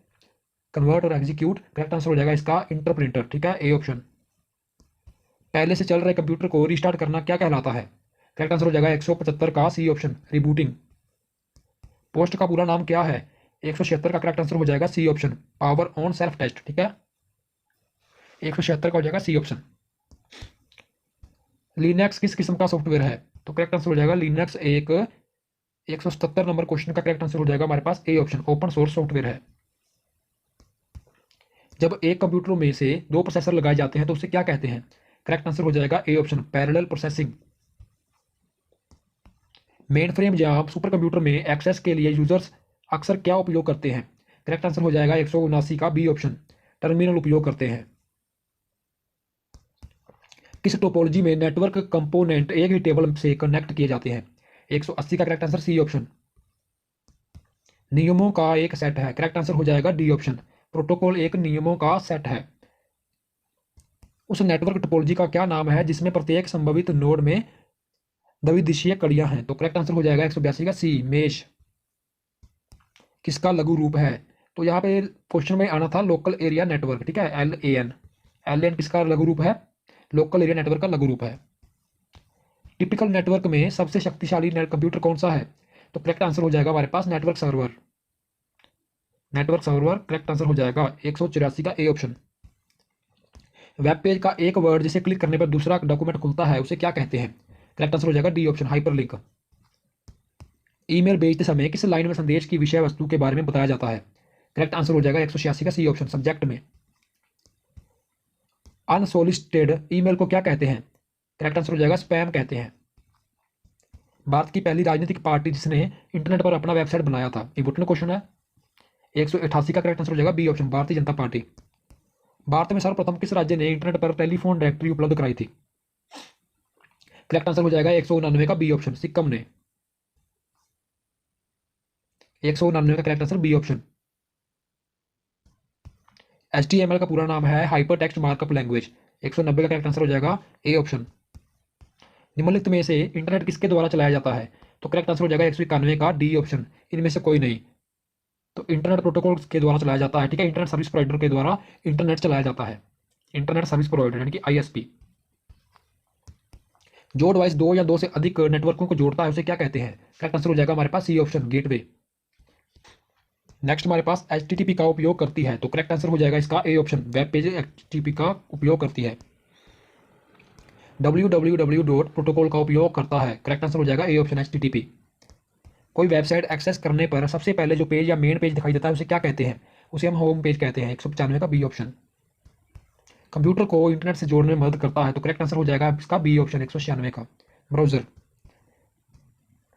कन्वर्ट और एग्जीक्यूट? करेक्ट आंसर हो जाएगा इसका इंटरप्रेटर, ठीक है, ए ऑप्शन। पहले से चल रहे कंप्यूटर को रिस्टार्ट करना क्या कहलाता है? करेक्ट आंसर हो जाएगा 175 का, सी ऑप्शन, रिबूटिंग। पोस्ट का पूरा नाम क्या है? 176 का करेक्ट आंसर हो जाएगा C option, power on self test, ठीक है, 176 का हो जाएगा सी ऑप्शन। लिनक्स किस किस्म का सॉफ्टवेयर है? तो करेक्ट आंसर हो जाएगा लिनक्स एक 177 नंबर क्वेश्चन का करेक्ट आंसर हो जाएगा हमारे पास A option, open source software है। जब एक कंप्यूटर में से दो प्रोसेसर लगाए जाते हैं तो उसे क्या कहते हैं? करेक्ट आंसर हो जाएगा A option, parallel processing. Main frame या सुपर कंप्यूटर में एक्सेस के लिए यूजर्स अक्सर क्या उपयोग करते हैं? करेक्ट आंसर हो जाएगा 179 का, बी ऑप्शन, टर्मिनल उपयोग करते हैं। किस टोपोलॉजी में नेटवर्क कंपोनेंट एक ही टेबल से कनेक्ट किए जाते हैं? 180 का करेक्ट आंसर, सी ऑप्शन। नियमों का एक सेट है, करेक्ट आंसर हो जाएगा डी ऑप्शन, प्रोटोकॉल एक नियमों का सेट है। उस नेटवर्क टोपोलॉजी का क्या नाम है जिसमें प्रत्येक संभावित नोड में द्विदिशीय कड़ियां हैं? तो करेक्ट आंसर हो जाएगा 182 का, सी, मेश। किसका लघु रूप है? तो यहाँ पे क्वेश्चन में आना था लोकल एरिया नेटवर्क, ठीक है, LAN किसका लघु रूप है? लोकल एरिया नेटवर्क का लघु रूप है। टिपिकल नेटवर्क में सबसे शक्तिशाली कंप्यूटर कौन सा है? तो करेक्ट आंसर हो जाएगा हमारे पास network server. Network server, correct answer हो जाएगा 184 का ए ऑप्शन। वेब पेज का एक वर्ड जिसे क्लिक करने पर दूसरा डॉक्यूमेंट खुलता है उसे क्या कहते हैं? करेक्ट आंसर हो जाएगा डी ऑप्शन, हाइपरलिंक। ईमेल भेजते समय किस लाइन में संदेश की विषय वस्तु के बारे में बताया जाता है? करेक्ट आंसर हो जाएगा 186 का सी ऑप्शन, सब्जेक्ट में। अनसोलिसिटेड ईमेल को क्या कहते हैं? करेक्ट आंसर हो जाएगा स्पैम कहते हैं। भारत की पहली राजनीतिक पार्टी जिसने इंटरनेट पर अपना वेबसाइट बनाया था, इंपोर्टेंट क्वेश्चन है। 188 का करेक्ट आंसर हो जाएगा B option, Bharatiya Janata party. Bharat में सर्वप्रथम किस राज्य ने इंटरनेट पर टेलीफोन डायरेक्टरी उपलब्ध कराई थी? करेक्ट आंसर हो जाएगा 199 का बी ऑप्शन, सिक्किम ने। 199 का correct answer B option. HTML का पूरा नाम है हाइपर टेक्स्ट मार्कअप लैंग्वेज। 190 का करेक्ट आंसर हो जाएगा ए ऑप्शन। निम्नलिखित में से इंटरनेट किसके द्वारा चलाया जाता है? तो करेक्ट आंसर हो जाएगा 191 का डी ऑप्शन, इनमें से कोई नहीं। तो इंटरनेट प्रोटोकॉल के द्वारा चलाया जाता है, ठीक है। इंटरनेट सर्विस प्रोवाइडर के द्वारा इंटरनेट चलाया जाता है, इंटरनेट सर्विस प्रोवाइडर यानी कि ISP। जो डिवाइस दो या दो से अधिक नेटवर्कों को जोड़ता है उसे क्या कहते हैं? करेक्ट आंसर हो जाएगा हमारे पास सी ऑप्शन, गेटवे। नेक्स्ट हमारे पास HTTP का उपयोग करती है, तो करेक्ट आंसर हो जाएगा इसका A option, web page HTTP का उपयोग करती है। www डॉट प्रोटोकॉल का उपयोग करता है, करेक्ट आंसर हो जाएगा ए ऑप्शन, HTTP। कोई वेबसाइट एक्सेस करने पर सबसे पहले जो पेज या मेन पेज दिखाई देता है उसे क्या कहते हैं? उसे हम होम पेज कहते हैं, 195 का बी ऑप्शन। कंप्यूटर को इंटरनेट से जोड़ने में मदद करता है, तो करेक्ट आंसर हो जाएगा इसका बी ऑप्शन, 196 का ब्राउजर।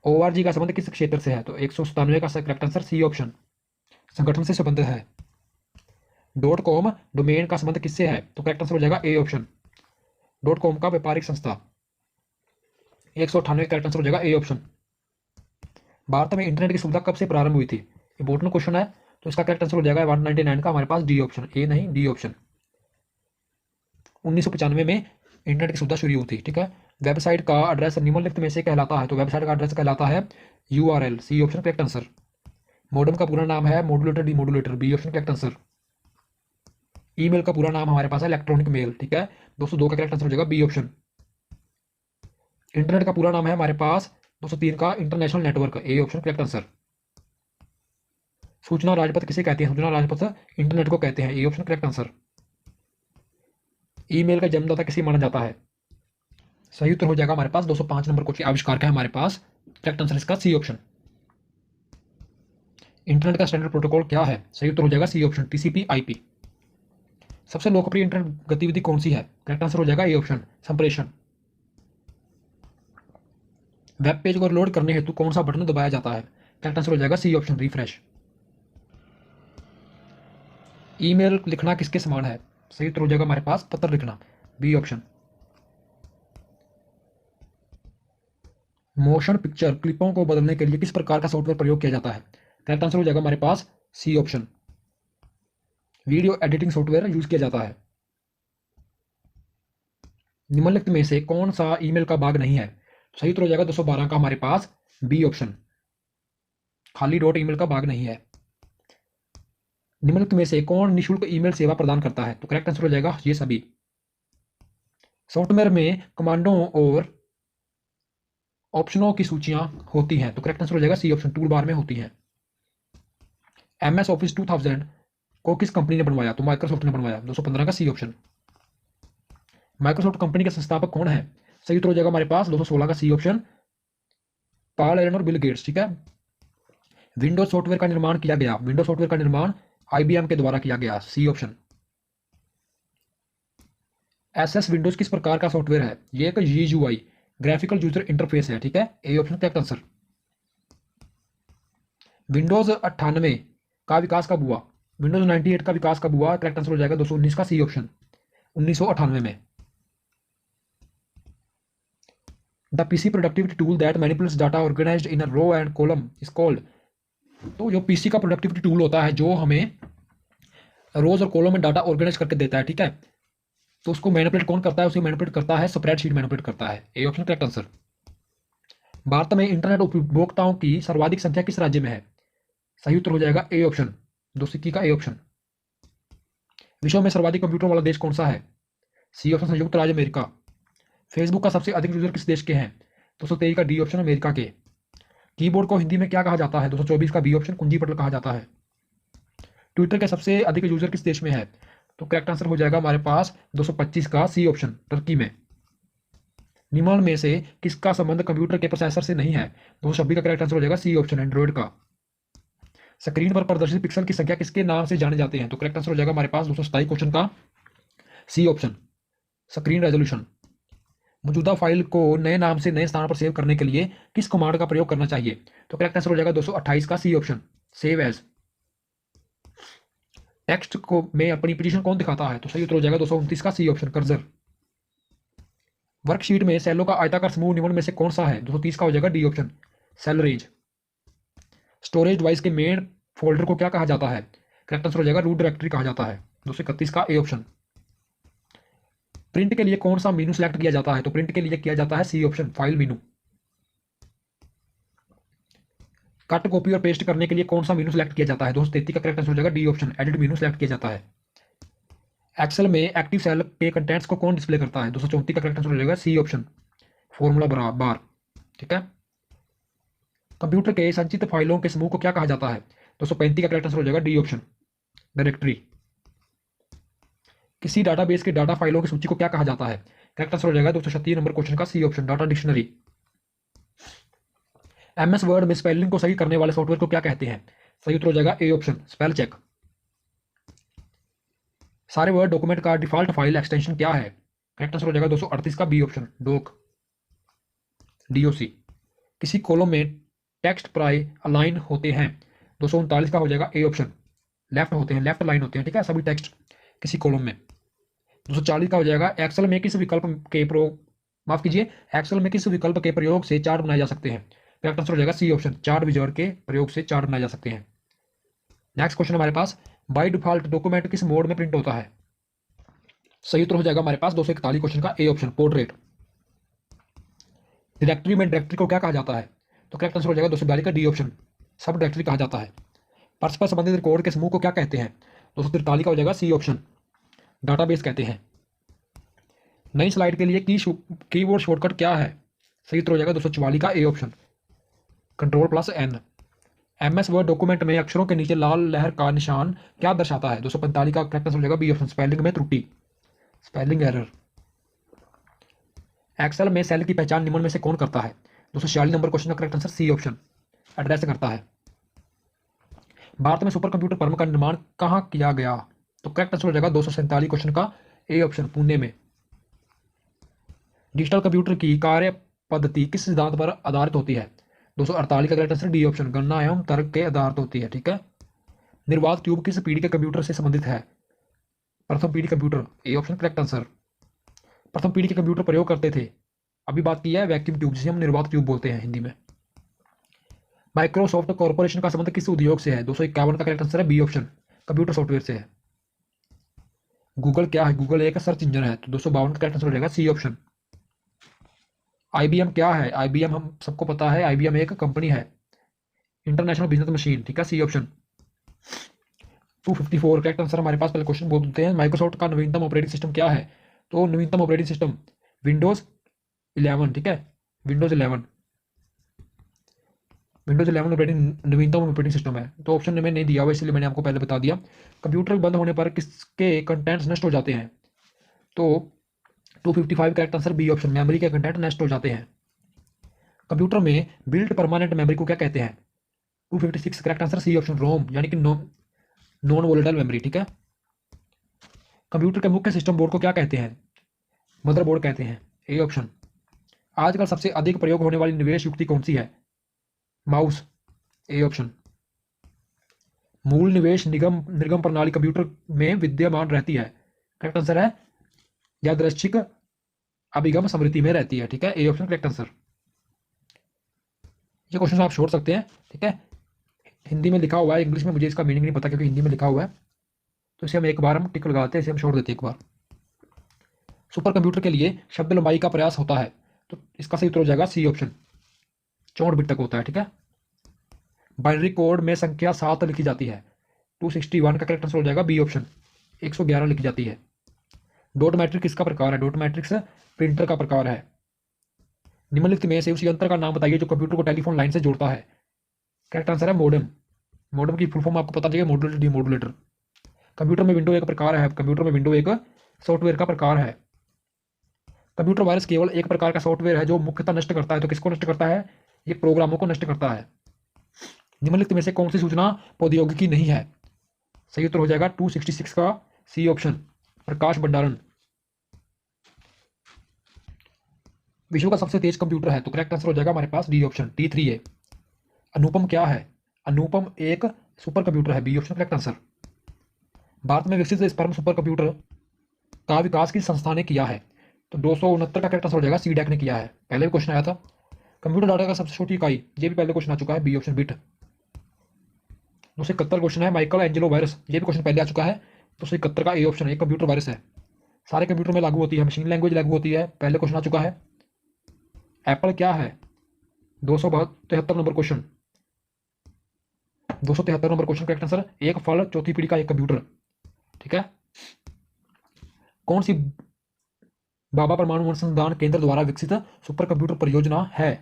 ORG का संबंध किस क्षेत्र से है? तो 197 का करेक्ट आंसर सी ऑप्शन, संगठन से संबंधित है। .com डोमेन का संबंध किससे है? तो करेक्ट आंसर हो जाएगा ए ऑप्शन, .com का व्यापारिक संस्था। 198 करेक्ट आंसर हो जाएगा ए ऑप्शन। भारत में इंटरनेट की सुविधा कब से प्रारंभ हुई थी? इंपोर्टेंट क्वेश्चन है, तो इसका करेक्ट आंसर हो जाएगा 199 का हमारे पास डी ऑप्शन, ए नहीं डी ऑप्शन। 1995 में इंटरनेट की सुविधा शुरू हुई थी, ठीक है। वेबसाइट का एड्रेस निम्नलिखित में से कहलाता है, तो वेबसाइट का एड्रेस कहलाता है URL, C option correct answer. Modem का पूरा नाम है modulator demodulator, B option correct answer. Email का पूरा नाम हमारे पास है इलेक्ट्रॉनिक मेल, ठीक है। 202 का करेक्ट आंसर हो जाएगा बी ऑप्शन। इंटरनेट का पूरा नाम है हमारे पास 203 का इंटरनेशनल नेटवर्क, ए ऑप्शन करेक्ट आंसर। सूचना राजपथ किसे कहते हैं? सूचना राजपथ इंटरनेट को कहते हैं, ए ऑप्शन करेक्ट आंसर। ईमेल का जन्मदाता किसे माना जाता है? सही उत्तर हो जाएगा हमारे पास 205 नंबर क्वेश्चन आविष्कार का है हमारे पास, करेक्ट आंसर इसका सी ऑप्शन। इंटरनेट का स्टैंडर्ड प्रोटोकॉल क्या है? सही उत्तर हो जाएगा सी ऑप्शन, TCP/IP। सबसे लोकप्रिय इंटरनेट गतिविधि कौन सी है? करेक्ट आंसर हो जाएगा ए ऑप्शन, संप्रेषण। वेब पेज को लोड करने हेतु कौन सा बटन दबाया जाता है? करेक्ट आंसर हो जाएगा सी ऑप्शन, रिफ्रेश। ईमेल लिखना किसके समान है? सही उत्तर हो जाएगा हमारे पास पत्र लिखना, बी ऑप्शन। मोशन पिक्चर क्लिपों को बदलने के लिए किस प्रकार का सॉफ्टवेयर प्रयोग किया जाता है? करेक्ट आंसर हो जाएगा हमारे पास C option, video editing software use किया जाता है। निम्नलिखित में से कौन सा ईमेल का भाग नहीं है? सही उत्तर हो जाएगा 212 का हमारे पास बी ऑप्शन, खाली डॉट ईमेल का भाग नहीं है। निम्नलिखित में से कौन निःशुल्क ईमेल सेवा प्रदान करता है? तो करेक्ट आंसर हो जाएगा ये सभी। सॉफ्टवेयर में कमांडों और ऑप्शनों की सूचियां होती हैं, तो करेक्ट आंसर हो जाएगा सी ऑप्शन, टूल बार में होती हैं। MS ऑफिस 2000 को किस कंपनी ने बनवाया? तो माइक्रोसॉफ्ट ने बनवाया, 215 का सी ऑप्शन। माइक्रोसॉफ्ट कंपनी के संस्थापक कौन है? सही उत्तर हो जाएगा हमारे पास 216 का सी ऑप्शन, पॉल एलन और बिल गेट्स, ठीक है। विंडोज सॉफ्टवेयर का निर्माण किया गया, विंडोज सॉफ्टवेयर का निर्माण IBM के द्वारा किया गया, सी ऑप्शन। SS विंडोज किस प्रकार का सॉफ्टवेयर है? ये एक GUI ग्राफिकल यूजर इंटरफेस है, ठीक है, ए ऑप्शन करेक्ट आंसर। विंडोज 98 का विकास कब हुआ? विंडोज 98 का विकास कब हुआ? करेक्ट आंसर हो जाएगा 219 का सी ऑप्शन, 1998 में। The PC productivity tool that manipulates data organised in a row and column is called. तो जो PC का प्रोडक्टिविटी टूल होता है जो हमें रोज और कॉलम में डाटा ऑर्गेनाइज करके देता है, ठीक है, तो उसको मैनिपुलेट कौन करता है? उसे मैनिपुलेट करता है स्प्रेडशीट मैनिपुलेट करता है, ए ऑप्शन करेक्ट आंसर। भारत में इंटरनेट उपभोक्ताओं की सर्वाधिक संख्या किस राज्य में है? सही उत्तर हो जाएगा ए ऑप्शन, 221 का ए ऑप्शन। विश्व में सर्वाधिक कंप्यूटर वाला देश कौन सा है? सी ऑप्शन, संयुक्त राज्य अमेरिका। फेसबुक का सबसे अधिक यूजर किस देश के हैं? 223 का डी ऑप्शन, अमेरिका के। कीबोर्ड को हिंदी में क्या कहा जाता है? 224 का बी ऑप्शन, कुंजी पटल कहा जाता है। ट्विटर के सबसे अधिक यूजर किस देश में है? तो करेक्ट आंसर हो जाएगा हमारे पास 225 का सी ऑप्शन, टर्की में। निम्न में से किसका संबंध कंप्यूटर के प्रोसेसर से नहीं है? 226 का करेक्ट आंसर हो जाएगा सी ऑप्शन, एंड्रॉइड का। स्क्रीन पर प्रदर्शित पिक्सल की संख्या किसके नाम से जाने जाते हैं? तो करेक्ट आंसर हो जाएगा हमारे पास 227 क्वेश्चन का सी ऑप्शन, स्क्रीन रेजोल्यूशन। मौजूदा फाइल को नए नाम से नए स्थान पर सेव करने के लिए किस कमांड का प्रयोग करना चाहिए? तो करेक्ट आंसर हो जाएगा 228 का C option, save as. Text को में अपनी पोजीशन कौन दिखाता है? तो सही उत्तर हो जाएगा 229 का सी ऑप्शन, कर्सर। वर्कशीट में सेलों का आयताकार समूह निम्न में से कौन सा है? 230 का हो जाएगा D option, cell range. Storage device के मेन फोल्डर को क्या कहा जाता है? करेक्ट आंसर हो जाएगा रूट डायरेक्टरी कहा जाता है, 231 का ए ऑप्शन। प्रिंट के लिए कौन सा मेनू सेलेक्ट किया जाता है? तो प्रिंट के लिए किया जाता है C option, file menu. Cut, copy और पेस्ट करने के लिए कौन सा मेनू सेलेक्ट किया जाता है? 233 का करेक्ट आंसर हो जाएगा डी ऑप्शन, एडिट मेनू सेलेक्ट किया जाता है। एक्सेल में एक्टिव सेल के कंटेंट्स को कौन डिस्प्ले करता है? 234 का करेक्ट आंसर हो जाएगा सी ऑप्शन, फॉर्मूला बार। ठीक है। कंप्यूटर के संचित फाइलों के समूह को क्या कहा जाता है? 235 का करेक्ट आंसर हो जाएगा डी ऑप्शन, डायरेक्टरी। किसी डाटाबेस के डाटा फाइलों की सूची को क्या कहा जाता है? करेक्ट आंसर हो जाएगा 236 नंबर क्वेश्चन का सी ऑप्शन, डाटा डिक्शनरी। एमएस वर्ड में स्पेलिंग को सही करने वाले सॉफ्टवेयर को क्या कहते हैं? सही उत्तर हो जाएगा ए ऑप्शन, स्पेल चेक। सारे वर्ड डॉक्यूमेंट का डिफॉल्ट फाइल एक्सटेंशन क्या है? करेक्ट आंसर हो जाएगा 238 का बी ऑप्शन, डॉक, डीओसी। किसी कॉलम में टेक्स्ट प्राय अलाइन होते हैं? 239 का हो जाएगा ए ऑप्शन, लेफ्ट होते हैं, लेफ्ट लाइन होते हैं। ठीक है, सभी टेक्स्ट किसी कॉलम में। 240 का हो जाएगा एक्सेल में किस विकल्प के प्रयोग, माफ कीजिए, एक्सेल में किस विकल्प के प्रयोग से चार्ट बनाए जा सकते हैं? करेक्ट आंसर हो जाएगा सी ऑप्शन, चार्ट विजार्ड के प्रयोग से चार्ट बनाए जा सकते हैं। नेक्स्ट क्वेश्चन हमारे पास, बाय डिफॉल्ट डॉक्यूमेंट किस मोड में प्रिंट होता है? सही उत्तर हो जाएगा हमारे पास 241 क्वेश्चन का ए ऑप्शन, पोर्ट्रेट। डायरेक्टरी में डायरेक्टरी को क्या कहा जाता है? तो करेक्ट आंसर हो जाएगा 242 का डी ऑप्शन, सब डायरेक्टरी कहा जाता है। परस्पर संबंधित रिकॉर्ड के समूह को क्या कहते हैं? 243 का हो जाएगा सी ऑप्शन, डाटाबेस कहते हैं। नई स्लाइड के लिए कीबोर्ड शॉर्टकट क्या है? सही उत्तर हो जाएगा 244 का ए ऑप्शन, कंट्रोल+N। एमएस वर्ड डॉक्यूमेंट में अक्षरों के नीचे लाल लहर का निशान क्या दर्शाता है? 245 का करेक्ट आंसर हो जाएगा बी ऑप्शन, स्पेलिंग में त्रुटि, स्पेलिंग एरर। एक्सेल में सेल की पहचान निम्न में से कौन करता है? 246 नंबर क्वेश्चन का correct answer C option, address करता है। भारत में सुपर कंप्यूटर फर्म का निर्माण कहाँ किया गया? तो करेक्ट आंसर हो जाएगा 247 क्वेश्चन का ए ऑप्शन, पुणे में। डिजिटल कंप्यूटर की कार्य पद्धति किस सिद्धांत पर आधारित होती है? 248 का करेक्ट आंसर डी ऑप्शन, गणना एवं तर्क के आधारित होती है। ठीक है। निर्वात ट्यूब किस पीढ़ी के कंप्यूटर से संबंधित है? प्रथम पीढ़ी कंप्यूटर, ए ऑप्शन करेक्ट आंसर। प्रथम पीढ़ी के कंप्यूटर प्रयोग करते थे, अभी बात की है वैक्यूम ट्यूब, जिसे हम निर्वात ट्यूब बोलते हैं हिंदी में। माइक्रोसॉफ्ट कॉर्पोरेशन का संबंध किस उद्योग से है? 251 का करेक्ट आंसर है बी ऑप्शन, कंप्यूटर सॉफ्टवेयर से है। गूगल क्या है? गूगल एक सर्च इंजन है, तो 252 का करेक्ट आंसर हो जाएगा सी ऑप्शन। आईबीएम क्या है? आईबीएम हम सबको पता है, आईबीएम एक कंपनी है, इंटरनेशनल बिजनेस मशीन। ठीक है, सी ऑप्शन। 254 करेक्ट आंसर हमारे पास, पहले क्वेश्चन बोलते हैं। माइक्रोसॉफ्ट का नवीनतम ऑपरेटिंग सिस्टम क्या है? तो नवीनतम ऑपरेटिंग सिस्टम विंडोज 11। ठीक है, विंडोज 11 ऑपरेटिंग नवीनतम ऑपरेटिंग सिस्टम है। तो ऑप्शन में नहीं दिया हुआ, इसलिए मैंने आपको पहले बता दिया। कंप्यूटर बंद होने पर किसके कंटेंट्स नष्ट हो जाते हैं? तो 255 correct answer B option, memory के कंटेंट नष्ट हो जाते हैं। कंप्यूटर में बिल्ट परमानेंट मेमोरी को क्या कहते हैं? 256 करेक्ट आंसर सी ऑप्शन, रोम, यानी कि नॉन वोलेटाइल मेमोरी। ठीक है। कंप्यूटर के मुख्य सिस्टम बोर्ड को क्या कहते हैं? मदरबोर्ड कहते हैं, ए ऑप्शन। आजकल सबसे अधिक प्रयोग होने वाली निवेश युक्ति कौन सी है? Mouse, A option. मूल निवेश निर्गम प्रणाली कंप्यूटर में विद्यमान रहती है, करेक्ट आंसर है यादृच्छिक अभिगम स्मृति में रहती है। ठीक है, ए ऑप्शन करेक्ट आंसर। ये क्वेश्चन आप छोड़ सकते हैं। ठीक है, हिंदी में लिखा हुआ है, इंग्लिश में मुझे इसका मीनिंग नहीं पता क्योंकि हिंदी में लिखा हुआ है, तो इसे हम एक बार हम टिक लगाते हैं, इसे हम छोड़ देते हैं एक बार। सुपर कंप्यूटर के लिए शब्द लंबाई का प्रयास होता है, तो इसका सही उत्तर हो जाएगा सी ऑप्शन, 64 बिट तक होता है। ठीक है। बाइनरी कोड में संख्या 7 लिखी जाती है, 261 का करेक्ट आंसर हो जाएगा बी ऑप्शन, 111 लिखी जाती है। डॉट मैट्रिक्स किसका प्रकार है? डॉट मैट्रिक्स प्रिंटर का प्रकार है। निम्नलिखित में से उस यंत्र का नाम बताइए जो कंप्यूटर को टेलीफोन लाइन से जोड़ता है। करेक्ट आंसर है मॉडेम। मॉडेम की फुल फॉर्म आपको पता चलेगा, मॉड्यूलेटर, डीमॉड्यूलेटर। कंप्यूटर में विंडो एक प्रकार है, कंप्यूटर में विंडो एक सॉफ्टवेयर का प्रकार है। कंप्यूटर वायरस केवल एक प्रकार का सॉफ्टवेयर है जो मुख्यतः नष्ट करता है। तो किसको नष्ट करता है? ये प्रोग्रामों को नष्ट करता है। निम्नलिखित में से कौन सी सूचना प्रौद्योगिकी नहीं है? सही उत्तर हो जाएगा 266 का सी ऑप्शन, प्रकाश भंडारण। विश्व का सबसे तेज कंप्यूटर है, तो करेक्ट आंसर हो जाएगा हमारे पास डी ऑप्शन, T3 है। अनुपम क्या है? अनुपम एक सुपर कंप्यूटर है, B option correct answer. Bharat में विकसित स्पर्म सुपर कंप्यूटर का विकास किस संस्था ने किया है? तो 269 का करेक्ट आंसर हो जाएगा सी डैक ने किया है। पहले भी क्वेश्चन आया था। कंप्यूटर डाटा का सबसे छोटी इकाई, ये भी पहले क्वेश्चन आ चुका है, बी ऑप्शन बिट। 271 क्वेश्चन है, माइकल एंजेलो वायरस, ये भी क्वेश्चन पहले आ चुका है। 271 का ए ऑप्शन है, कंप्यूटर वायरस है, सारे कंप्यूटर में लागू होती है, मशीन लैंग्वेज लागू होती है, पहले क्वेश्चन आ चुका है। एप्पल क्या है? 273 number question, 273 number question correct answer, एक फल, चौथी पीढ़ी का एक कंप्यूटर। ठीक है। कौन सी बाबा परमाणु अनुसंधान केंद्र द्वारा विकसित सुपर कंप्यूटर परियोजना है?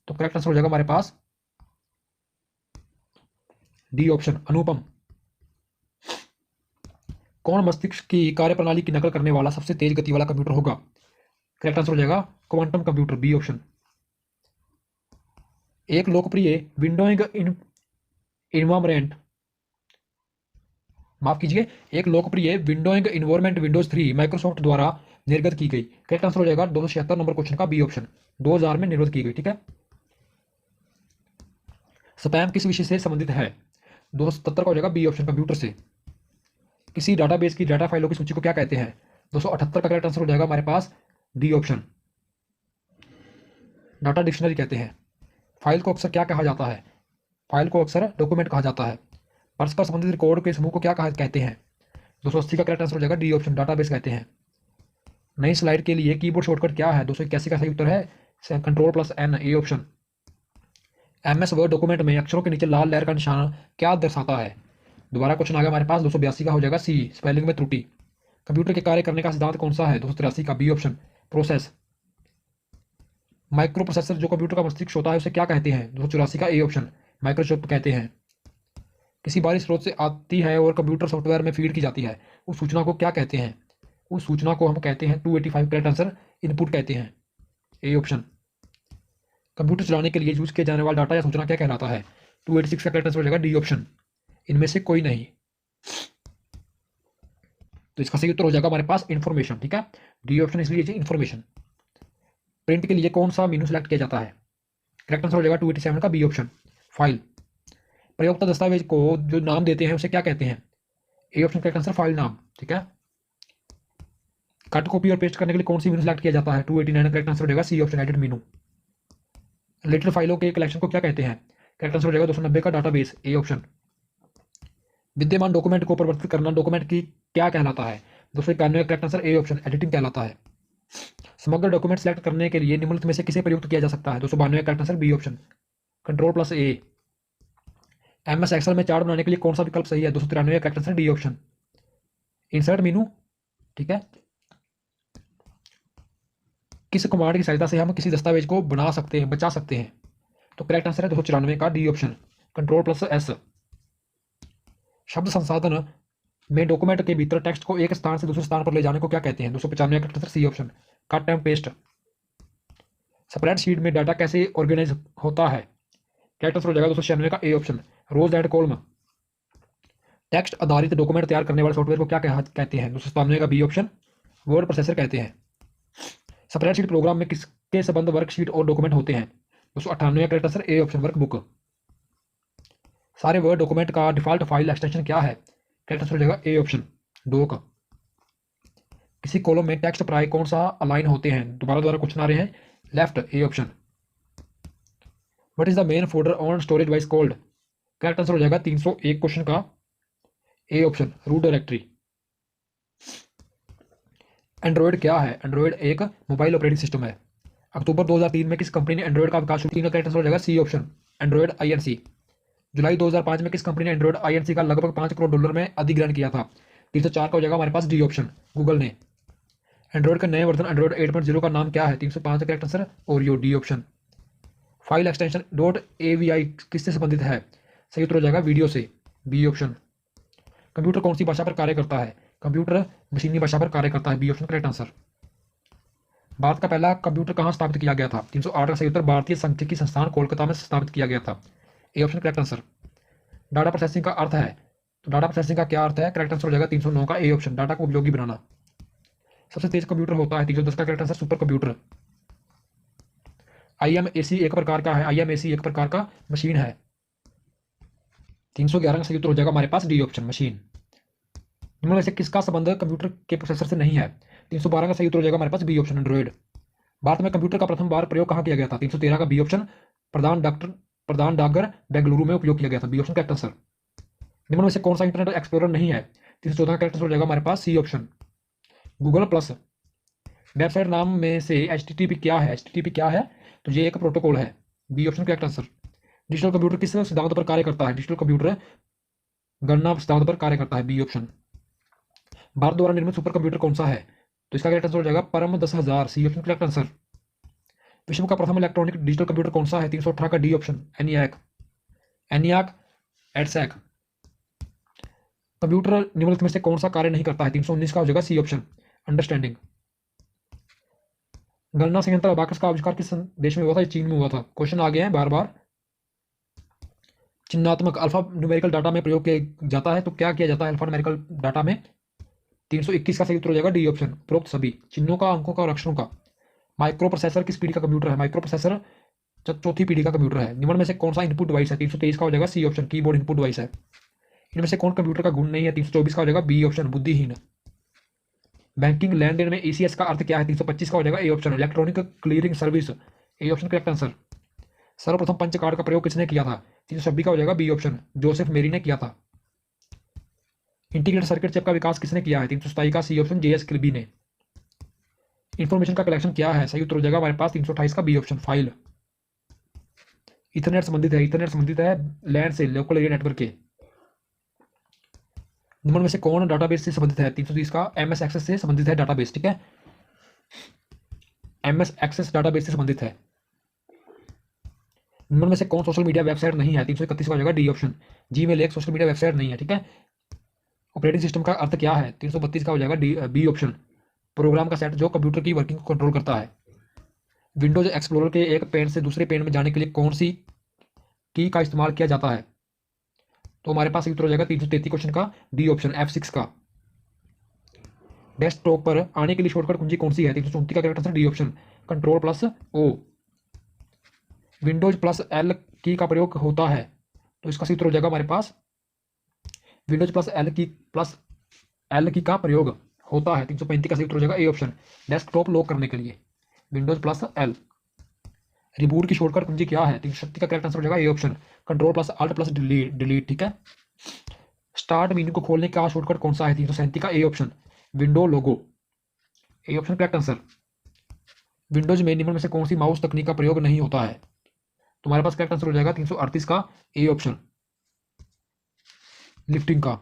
तो करेक्ट आंसर हो जाएगा हमारे पास डी ऑप्शन, अनुपम। कौन मस्तिष्क की कार्यप्रणाली की नकल करने वाला सबसे तेज गति वाला कंप्यूटर होगा? करेक्ट आंसर हो जाएगा क्वांटम कंप्यूटर, बी ऑप्शन। एक लोकप्रिय विंडोइंग इन्वायरमेंट, माफ कीजिए, एक लोकप्रिय विंडोइंग इन्वायरमेंट विंडोज 3 माइक्रोसॉफ्ट द्वारा निर्गत की गई। करेक्ट आंसर हो जाएगा 276 नंबर क्वेश्चन का बी ऑप्शन, 2000 में निर्गत की गई। ठीक है। स्पैम किस विषय से संबंधित है? 277 का हो जाएगा बी ऑप्शन, कंप्यूटर से। किसी डाटाबेस की डाटा फाइलों की सूची को क्या कहते हैं? 278 का करेक्ट आंसर हो जाएगा हमारे पास डी ऑप्शन, डाटा डिक्शनरी कहते हैं। फाइल को अक्सर क्या कहा जाता है? फाइल को अक्सर डॉक्यूमेंट कहा जाता है। परस्पर संबंधित रिकॉर्ड के समूह को क्या कहते हैं? 280 का करेक्ट आंसर हो जाएगा डी ऑप्शन, डाटाबेस कहते हैं। नई स्लाइड के लिए कीबोर्ड शॉर्टकट क्या है? 281 का सही उत्तर है Ctrl+N, A option. MS word document में अक्षरों के नीचे लाल लहर का निशान क्या दर्शाता है? दोबारा क्वेश्चन आ गया हमारे पास, 282 का हो जाएगा सी, स्पेलिंग में त्रुटि। कंप्यूटर के कार्य करने का सिद्धांत कौन सा है? 283 का B option, process. Micro processor जो कंप्यूटर का मस्तिष्क होता है उसे क्या कहते हैं? 284 का ए ऑप्शन, माइक्रोचिप कहते हैं। किसी बाहरी स्रोत से आती है और कंप्यूटर सॉफ्टवेयर में फीड की जाती है, उस सूचना को क्या कहते हैं? उस सूचना को हम कहते हैं 285, करेक्ट आंसर, इनपुट कहते हैं, ए ऑप्शन। कंप्यूटर चलाने के लिए यूज किया जाने वाला डाटा या सूचना क्या कहलाता है? 286 का करेक्ट आंसर हो जाएगा डी ऑप्शन, इनमें से कोई नहीं। तो इसका सही उत्तर हो जाएगा हमारे पास इन्फॉर्मेशन। ठीक है, डी ऑप्शन इसलिए इन्फॉर्मेशन। प्रिंट के लिए कौन सा मेनू सेलेक्ट किया जाता है? करेक्ट आंसर हो जाएगा 287 का बी ऑप्शन, फाइल। प्रयोक्ता दस्तावेज को जो नाम देते हैं उसे क्या कहते हैं? ए ऑप्शन करेक्ट आंसर, फाइल नाम। ठीक है। कट, कॉपी और पेस्ट करने के लिए कौन सी मेनू सेलेक्ट किया जाता है? 289 करेक्ट आंसर हो जाएगा C option, edit menu. Related फाइलों के कलेक्शन को क्या कहते हैं? करेक्ट आंसर हो जाएगा 290 का डाटाबेस, ए ऑप्शन। विद्यमान डॉक्यूमेंट को परिवर्तित करना डॉक्यूमेंट की क्या कहलाता है? 291 correct answer, A option, editing कहलाता है। समग्र डॉक्यूमेंट सेलेक्ट करने के लिए निम्नलिखित में से किसे प्रयुक्त किया जा सकता है? 292 correct answer, B option, Ctrl+A। MS Excel में चार्ट बनाने के लिए कौन सा विकल्प सही है? 293 correct answer, D option, insert menu. ठीक है। किस कमांड की सहायता से हम किसी दस्तावेज को बना सकते हैं, बचा सकते हैं? तो करेक्ट आंसर है 294 का डी ऑप्शन, Ctrl+S। शब्द संसाधन में डॉक्यूमेंट के भीतर टेक्स्ट को एक स्थान से दूसरे स्थान पर ले जाने को क्या कहते हैं? 295 का answer, C option, cut and paste. Spreadsheet में डाटा कैसे ऑर्गेनाइज होता है? करेक्ट आंसर हो जाएगा 296 का A option, rows and column. Text आधारित डॉक्यूमेंट तैयार करने वाले सॉफ्टवेयर को क्या कहते हैं? 297 का बी ऑप्शन, वर्ड प्रोसेसर कहते हैं। स्प्रेडशीट प्रोग्राम में किसके संबंध वर्कशीट और डॉक्यूमेंट होते हैं? 298 correct answer, A option, workbook. सारे वर्ड डॉक्यूमेंट का डिफॉल्ट फाइल एक्सटेंशन क्या है? करेक्ट आंसर हो जाएगा ए ऑप्शन, डॉक। किसी कॉलम में टेक्स्ट प्राय कौन सा अलाइन होते हैं? दोबारा क्वेश्चन आ रहे हैं, left, A option. What is the main folder on storage device called? Correct answer हो जाएगा 301 क्वेश्चन का A option, root directory. Android क्या है? एंड्रॉयड एक मोबाइल ऑपरेटिंग सिस्टम है। अक्टूबर 2003 में किस कंपनी ने एंड्रॉयड का विकास शुरू किया? करेक्ट आंसर हो जाएगा सी ऑप्शन, एंड्रॉयड INC। जुलाई 2005 में किस कंपनी ने एंड्रॉयड INC का लगभग $5 करोड़ में अधिग्रहण किया था? 304 का हो जाएगा हमारे पास डी ऑप्शन, गूगल ने। एंड्रॉयड का नए वर्जन एंड्रॉयड 8.0 का नाम क्या है? 305 correct answer, Oreo, D option. File extension .avi किससे संबंधित है? सही उत्तर हो जाएगा वीडियो से, बी ऑप्शन। कंप्यूटर कौन सी भाषा पर कार्य करता है? कंप्यूटर मशीनी भाषा पर कार्य करता है, B option correct answer. Bharat का पहला कंप्यूटर कहाँ स्थापित किया गया था? 308 का सही उत्तर भारतीय सांख्यिकी संस्थान कोलकाता में स्थापित किया गया था, ए option correct answer. Data processing का अर्थ है, तो डाटा प्रोसेसिंग का क्या अर्थ है? करेक्ट आंसर हो जाएगा 309 का ए ऑप्शन, डाटा को उपयोगी बनाना। सबसे तेज कंप्यूटर होता है 310 का correct answer, super computer. IMAC एक प्रकार का है, IMAC एक प्रकार का मशीन है। 311 का सही उत्तर हो जाएगा हमारे पास डी ऑप्शन, मशीन। निम्न में से किसका संबंध कंप्यूटर के प्रोसेसर से नहीं है? 312 का सही उत्तर हो जाएगा हमारे पास बी ऑप्शन, एंड्रॉइड। भारत में कंप्यूटर का प्रथम बार प्रयोग कहाँ किया गया था? 313 का बी ऑप्शन, प्रधान डाकघर बेंगलुरु में उपयोग किया गया था, बी ऑप्शन करेक्ट आंसर। निम्न में से कौन सा इंटरनेट एक्सप्लोरर नहीं है? 314 का करेक्ट आंसर हो जाएगा हमारे पास C option, Google plus. Website नाम में से HTTP क्या है? HTTP क्या है? तो ये एक प्रोटोकॉल है, B option correct answer. Digital computer किस सिद्धांत पर कार्य करता है? डिजिटल कंप्यूटर गणना सिद्धांत पर कार्य करता है, बी ऑप्शन। भारत द्वारा निर्मित सुपर कंप्यूटर कौन सा है? तो इसका करेक्ट आंसर हो जाएगा परम 10,000, सी ऑप्शन करेक्ट आंसर। विश्व का प्रथम इलेक्ट्रॉनिक डिजिटल कंप्यूटर कौन सा है? 318 का D option, ENIAC EDSAC. Computer निम्नलिखित में से कौन सा कार्य नहीं करता है? 319 का हो जाएगा सी ऑप्शन, अंडरस्टैंडिंग। गणना संयंत्र अबाकस का आविष्कार किस देश में हुआ था? चीन में हुआ था। क्वेश्चन आ गए हैं बार बार। चिन्हात्मक अल्फा न्यूमेरिकल डाटा में प्रयोग किया जाता है, तो क्या किया जाता है अल्फा न्यूमेरिकल डाटा में? 321 का सही उत्तर हो जाएगा डी ऑप्शन, उपरोक्त सभी चिन्हों का, अंकों का और अक्षरों का। माइक्रो प्रोसेसर किस पीढ़ी का कंप्यूटर है? माइक्रो प्रोसेसर चौथी पीढ़ी का कंप्यूटर है। निम्न में से कौन सा इनपुट डिवाइस है? 323 का हो जाएगा C option, keyboard input device है। इनमें से कौन कंप्यूटर का गुण नहीं है? 324 का हो जाएगा बी ऑप्शन, बुद्धिहीन। बैंकिंग लेन देन में ECS का अर्थ क्या है? 325 का हो जाएगा A option, electronic clearing service, A option correct answer. सर्वप्रथम पंच कार्ड का प्रयोग किसने किया था? 326 का हो जाएगा बी ऑप्शन, जोसेफ मेरी ने किया था। इंटीग्रेटेड सर्किट चिप का विकास किसने किया है? 327 का सी ऑप्शन, JS किर्बी ने। इंफॉर्मेशन का कलेक्शन क्या है? सही उत्तर हो जाएगा हमारे पास 328 का बी ऑप्शन, फाइल। इथरनेट संबंधित है लैन से, लोकल एरिया नेटवर्क के। निम्न में से कौन डाटाबेस से संबंधित है? 330 का MS एक्सेस से संबंधित है डाटाबेस, ठीक है, MS एक्सेस डाटाबेस से संबंधित है। निम्न में से कौन सोशल मीडिया वेबसाइट नहीं है? 331 का हो जाएगा डी ऑप्शन, जीमेल एक सोशल मीडिया वेबसाइट नहीं है, ठीक है। ऑपरेटिंग सिस्टम का अर्थ क्या है? 332 का हो जाएगा बी ऑप्शन, प्रोग्राम का सेट जो कंप्यूटर की वर्किंग को कंट्रोल करता है। विंडोज एक्सप्लोरर के एक पेन से दूसरे पेन में जाने के लिए कौन सी की का इस्तेमाल किया जाता है? तो हमारे पास उत्तर हो जाएगा 333 क्वेश्चन का डी ऑप्शन, F6 का। डेस्कटॉप पर आने के लिए शॉर्टकट कुंजी कौन सी है? 334 का correct answer D option, Ctrl+O। Windows plus L की का प्रयोग होता है, तो इसका उत्तर हो जाएगा हमारे पास विंडोज प्लस L की का प्रयोग होता है। 335 का उत्तर हो जाएगा ए ऑप्शन, डेस्कटॉप लॉक करने के लिए, विंडोज प्लस L। रिबूट की शॉर्टकट कुंजी क्या है? 336 का करेक्ट आंसर हो जाएगा ए ऑप्शन, Ctrl+Alt+Delete, ठीक है। स्टार्ट मेन्यू को खोलने का शॉर्टकट कौन सा है? 337 का A option, window logo, A option correct answer. Windows में निम्न में से कौन सी माउस तकनीक का प्रयोग नहीं होता है? तो हमारे पास करेक्ट आंसर हो जाएगा 338 का ए ऑप्शन, लिफ्टिंग का।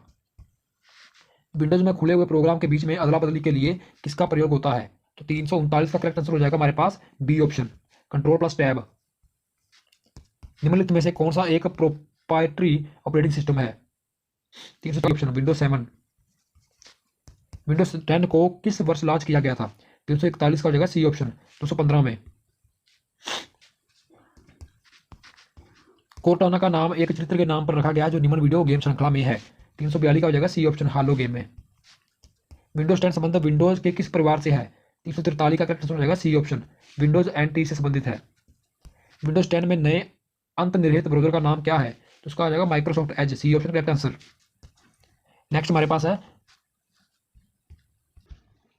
विंडोज में खुले हुए प्रोग्राम के बीच में अदला बदली के लिए किसका प्रयोग होता है? तो 339 का करेक्ट आंसर हो जाएगा हमारे पास बी ऑप्शन, Ctrl+Tab। निम्नलिखित में से कौन सा एक प्रोप्राइटरी ऑपरेटिंग सिस्टम है? 300 ऑप्शन, विंडोज 7। विंडोज 10 को किस वर्ष लॉन्च किया गया था? 341 का हो जाएगा सी ऑप्शन, 215 में। कोर्टाना का नाम एक चरित्र के नाम पर रखा गया जो निम्न वीडियो गेम श्रृंखला में है। 342 का हो जाएगा सी ऑप्शन, हालो गेम में। विंडोज 10 संबंध विंडोज के किस परिवार से है? 343 का करेक्ट आंसर हो जाएगा सी ऑप्शन, विंडोज NT से संबंधित है। विंडोज 10 में नए अंतर्निहित ब्राउज़र का नाम क्या है? तो उसका आ जाएगा Microsoft Edge, C option correct answer. Next हमारे पास है,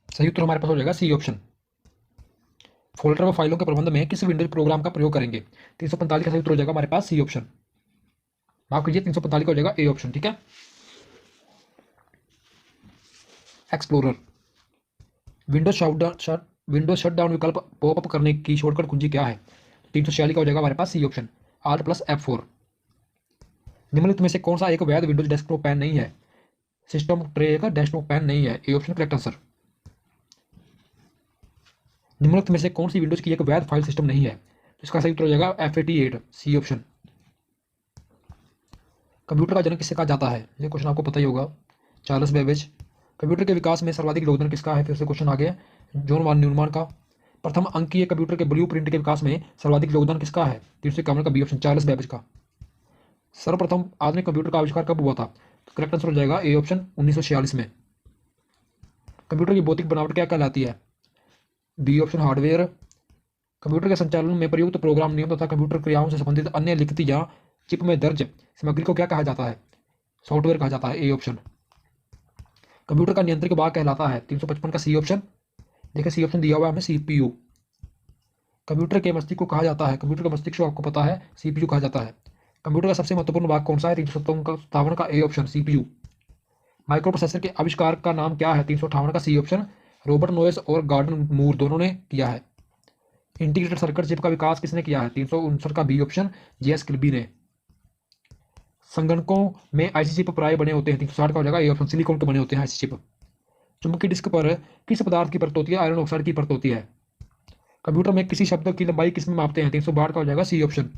सही उत्तर हमारे पास हो जाएगा सी ऑप्शन, फोल्डर व फाइलों के प्रबंधन में किस विंडोज प्रोग्राम का प्रयोग करेंगे? 345 का सही उत्तर हो जाएगा हमारे पास सी ऑप्शन, माफ कीजिए 345 का हो जाएगा ए ऑप्शन, ठीक है। एक्सप्लोरर। विंडोज शटडाउन विकल्प पॉपअप करने की शॉर्टकट कुंजी क्या है? 346 का हो जाएगा हमारे पास सी ऑप्शन, Alt+F4। निम्नलिखित में से कौन सा एक वैध विंडोज डेस्कटॉप पैन नहीं है? सिस्टम ट्रे एक डेस्कटॉप पैन नहीं है, ए ऑप्शन करेक्ट आंसर। निम्नलिखित में से कौन सी विंडोज की एक वैध फाइल सिस्टम नहीं है? तो इसका सही उत्तर हो जाएगा F88, सी ऑप्शन। कंप्यूटर का जन्म किससे कहा जाता है? ये क्वेश्चन आपको पता ही होगा। Charles Babbage. कंप्यूटर के विकास में सर्वाधिक योगदान किसका है? फिर से क्वेश्चन आ गया, जॉन वॉन न्यूमैन का। प्रथम अंकीय कंप्यूटर के ब्लूप्रिंट के विकास में सर्वाधिक योगदान किसका है? 351 का बी ऑप्शन, चार्ल्स बेबेज का। सर्वप्रथम आधुनिक कंप्यूटर का आविष्कार कब हुआ था? तो करेक्ट आंसर हो जाएगा ए ऑप्शन, 1946 में। कंप्यूटर की भौतिक बनावट क्या कहलाती है? B option, hardware. कंप्यूटर के संचालन में प्रयुक्त प्रोग्राम, नियम तथा कंप्यूटर क्रियाओं से संबंधित अन्य लिखती या चिप में दर्ज सामग्री को क्या कहा जाता है? सॉफ्टवेयर कहा जाता है, ए ऑप्शन। कंप्यूटर का नियंत्रित भाग कहलाता है? 355 का सी ऑप्शन। देखिए सी ऑप्शन दिया हुआ है हमें, सीपीयू। कंप्यूटर के मस्तिष्क को कहा जाता है? कंप्यूटर का मस्तिष्क आपको पता है सीपीयू कहा जाता है। कंप्यूटर का सबसे महत्वपूर्ण भाग कौन सा है? 357 का A option, CPU. Micro processor के आविष्कार का नाम क्या है? 358 का सी ऑप्शन, रॉबर्ट नोयस और गॉर्डन मूर दोनों ने किया है। इंटीग्रेटेड सर्किट चिप का विकास किसने किया है? 359 का बी ऑप्शन, जेएस किल्बी ने। संगणकों में आईसी चिप प्राय बने होते हैं? 360 का हो जाएगा ए ऑप्शन, सिलिकॉन के बने होते हैं आईसी चिप। चुंबकीय डिस्क पर किस पदार्थ की परत होती है? आयरन ऑक्साइड की परत होती है। कंप्यूटर में किसी शब्द की लंबाई किस में मापते हैं? 362 का हो जाएगा सी ऑप्शन,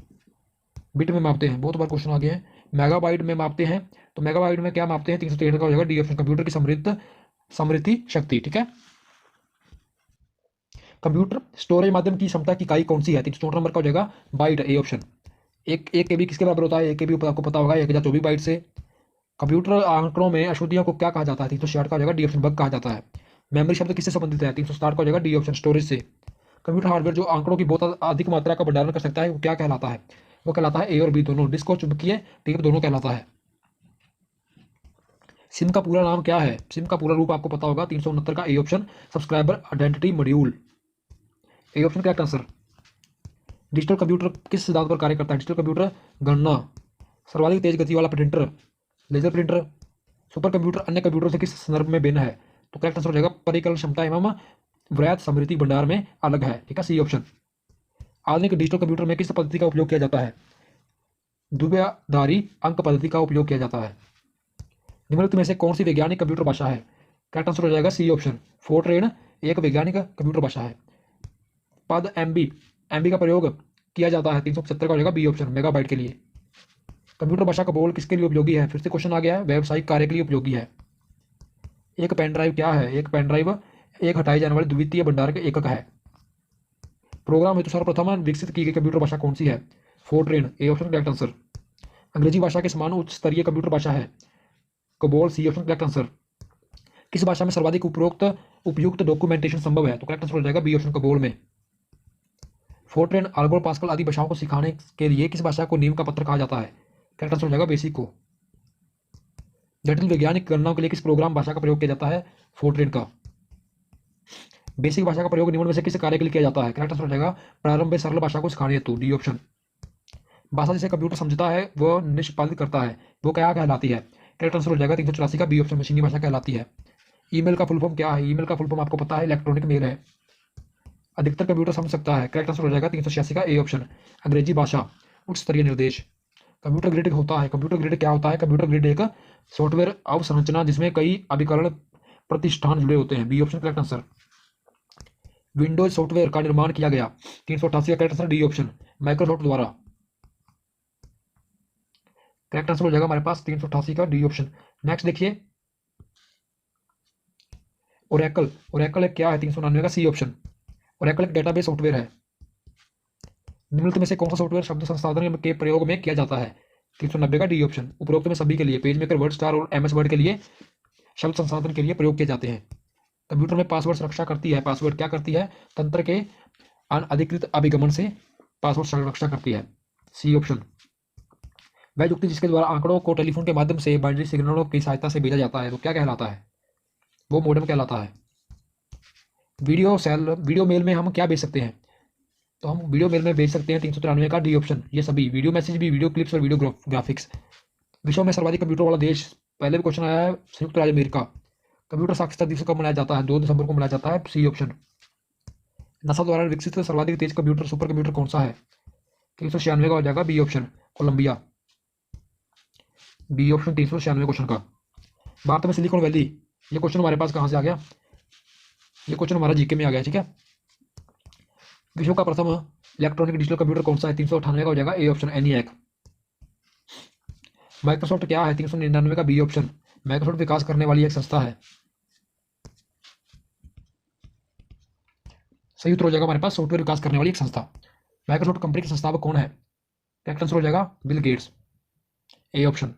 बिट में मापते हैं। बहुत बार क्वेश्चन आ गए हैं। मेगाबाइट में मापते हैं, तो मेगाबाइट में क्या मापते हैं? 363 का हो जाएगा डी ऑप्शन, कंप्यूटर की समृद्धि शक्ति। ठीक है। कंप्यूटर स्टोरेज माध्यम की क्षमता की इकाई कौन सी है? 364 नंबर का हो जाएगा बाइट, ए ऑप्शन। एक केबी किसके बराबर होता है? एक केबी आपको पता होगा, 1024 बाइट से। कंप्यूटर आंकड़ों में अशुद्धियों को क्या कहा जाता है? 366 का हो जाएगा डी ऑप्शन, बग कहा जाता है। मेमोरी शब्द किससे संबंधित है? 367 का हो जाएगा डी ऑप्शन, स्टोरेज से। कंप्यूटर हार्डवेयर जो आंकड़ों की बहुत अधिक मात्रा का भंडारण कर सकता है वो क्या कहलाता है? वो कहलाता है ए और बी दोनों, डिस्क और चुंबकीय टेप दोनों कहलाता है। सिम का पूरा नाम क्या है? सिम का पूरा रूप आपको पता होगा, 369 का A option, subscriber identity module, A option correct answer. Digital computer किस सिद्धांत पर कार्य करता है? डिजिटल कंप्यूटर गणना, सर्वाधिक तेज गति वाला printer, laser printer. Super computer अन्य कंप्यूटरों से किस संदर्भ में भिन्न है? तो करेक्ट आंसर हो जाएगा परिकलन क्षमता एवं वृहत स्मृति भंडार में अलग है। ठीक है, सी ऑप्शन। आधुनिक डिजिटल कंप्यूटर में किस पद्धति का उपयोग किया जाता है? द्विआधारी अंक पद्धति का उपयोग किया जाता है। निम्नलिखित में से कौन सी वैज्ञानिक कंप्यूटर भाषा है? करेक्ट आंसर हो जाएगा सी ऑप्शन, फोर्ट्रेन एक वैज्ञानिक कंप्यूटर भाषा है। पद एमबी का प्रयोग किया जाता है? 375 का हो जाएगा बी ऑप्शन, मेगाबाइट के लिए। कंप्यूटर भाषा का बोल किसके लिए उपयोगी है? फिर से क्वेश्चन आ गया है, व्यावसायिक कार्य के लिए उपयोगी है। एक पेन ड्राइव क्या है? एक पेन ड्राइव एक हटाई जाने वाली द्वितीय भंडार के एकक है। प्रोग्राम हेतु सर्वप्रथम विकसित की गई कंप्यूटर भाषा कौन सी है? Fortran, A option correct answer. अंग्रेजी भाषा के समान उच्च स्तरीय कंप्यूटर भाषा है? COBOL, C option correct answer. किस भाषा में सर्वाधिक उपयुक्त डॉक्यूमेंटेशन संभव है? तो करेक्ट आंसर हो जाएगा बी ऑप्शन, कोबोल में। फोर्ट्रेन, अल्गोर, पास्कल आदि भाषाओं को सिखाने के लिए किस भाषा को नीम का पत्थर कहा जाता है? करेक्ट आंसर हो जाएगा बेसिक को। जटिल वैज्ञानिक गणनाओं के लिए किस प्रोग्राम भाषा का प्रयोग किया जाता है? फोर्ट्रेन का। बेसिक भाषा का प्रयोग निम्न में से किस कार्य के लिए किया जाता है? करेक्ट आंसर हो जाएगा प्रारंभ में सरल भाषा को सिखाने हेतु, डी ऑप्शन। भाषा जिसे कंप्यूटर समझता है वह निष्पादित करता है, वो क्या कहलाती है? करेक्ट आंसर हो जाएगा 384 का बी ऑप्शन, मशीनी भाषा कहलाती है। ईमेल का फुल फॉर्म क्या है? ईमेल का फुल फॉर्म आपको पता है, इलेक्ट्रॉनिक मेल है। अधिकतर कंप्यूटर समझ सकता है? करेक्ट आंसर हो जाएगा 386 का ए ऑप्शन, अंग्रेजी भाषा, उच्च स्तरीय निर्देश। कंप्यूटर ग्रिड होता है? कंप्यूटर ग्रिड क्या होता है? कंप्यूटर ग्रिड एक सॉफ्टवेयर अवसंरचना जिसमें कई अभिकरण प्रतिष्ठान जुड़े होते हैं, B option correct answer. Windows software का निर्माण किया गया? 388 का correct answer, D option, Microsoft द्वारा। करेक्ट आंसर हो जाएगा हमारे पास 388 का डी ऑप्शन। नेक्स्ट देखिए, ओरेकल, ओरेकल एक क्या है? 399 का सी ऑप्शन, ओरेकल एक डेटाबेस सॉफ्टवेयर है। निम्नलिखित में से कौन सा सॉफ्टवेयर शब्द संसाधन के प्रयोग में किया जाता है? 390 का डी ऑप्शन, उपरोक्त में सभी के लिए, पेज मेकर, वर्ड स्टार और एमएस वर्ड के लिए शब्द संसाधन के लिए प्रयोग किए जाते हैं। कंप्यूटर में पासवर्ड सुरक्षा करती है? पासवर्ड क्या करती है? तंत्र के अनधिकृत अभिगमन से पासवर्ड सुरक्षा करती है, सी ऑप्शन। वह युक्ति जिसके द्वारा आंकड़ों को टेलीफोन के माध्यम से बाइनरी सिग्नलों की सहायता से भेजा जाता है तो क्या कहलाता है? वो मॉडेम कहलाता है। वीडियो मेल में हम क्या भेज सकते हैं? तो हम वीडियो मेल में भेज सकते हैं 393 का डी ऑप्शन, ये सभी वीडियो मैसेज भी, वीडियो क्लिप्स और वीडियो ग्राफिक्स। विश्व में सर्वाधिक कंप्यूटर वाला देश, पहले भी क्वेश्चन आया है, संयुक्त राज्य अमेरिका। कंप्यूटर साक्षरता दिवस कब मनाया जाता है? 2 दिसंबर को मनाया जाता है, सी ऑप्शन। नासा द्वारा विकसित सर्वाधिक तेज कंप्यूटर सुपर कंप्यूटर कौन सा है? 396 का हो जाएगा B option, Colombia, B option 396 question का। भारत में सिलिकॉन वैली, ये क्वेश्चन हमारे पास कहाँ से आ गया? ये क्वेश्चन हमारा जीके में आ गया, ठीक है। विश्व का प्रथम इलेक्ट्रॉनिक डिजिटल कंप्यूटर कौन सा है? 398 का हो जाएगा ए ऑप्शन, एनिएक। माइक्रोसॉफ्ट क्या है? 399 का बी ऑप्शन, माइक्रोसॉफ्ट विकास करने वाली एक संस्था है। सही उत्तर हो जाएगा हमारे पास सॉफ्टवेयर विकास करने वाली एक संस्था। माइक्रोसॉफ्ट कंपनी के संस्थापक कौन है? करेक्ट आंसर हो जाएगा Bill Gates, A option.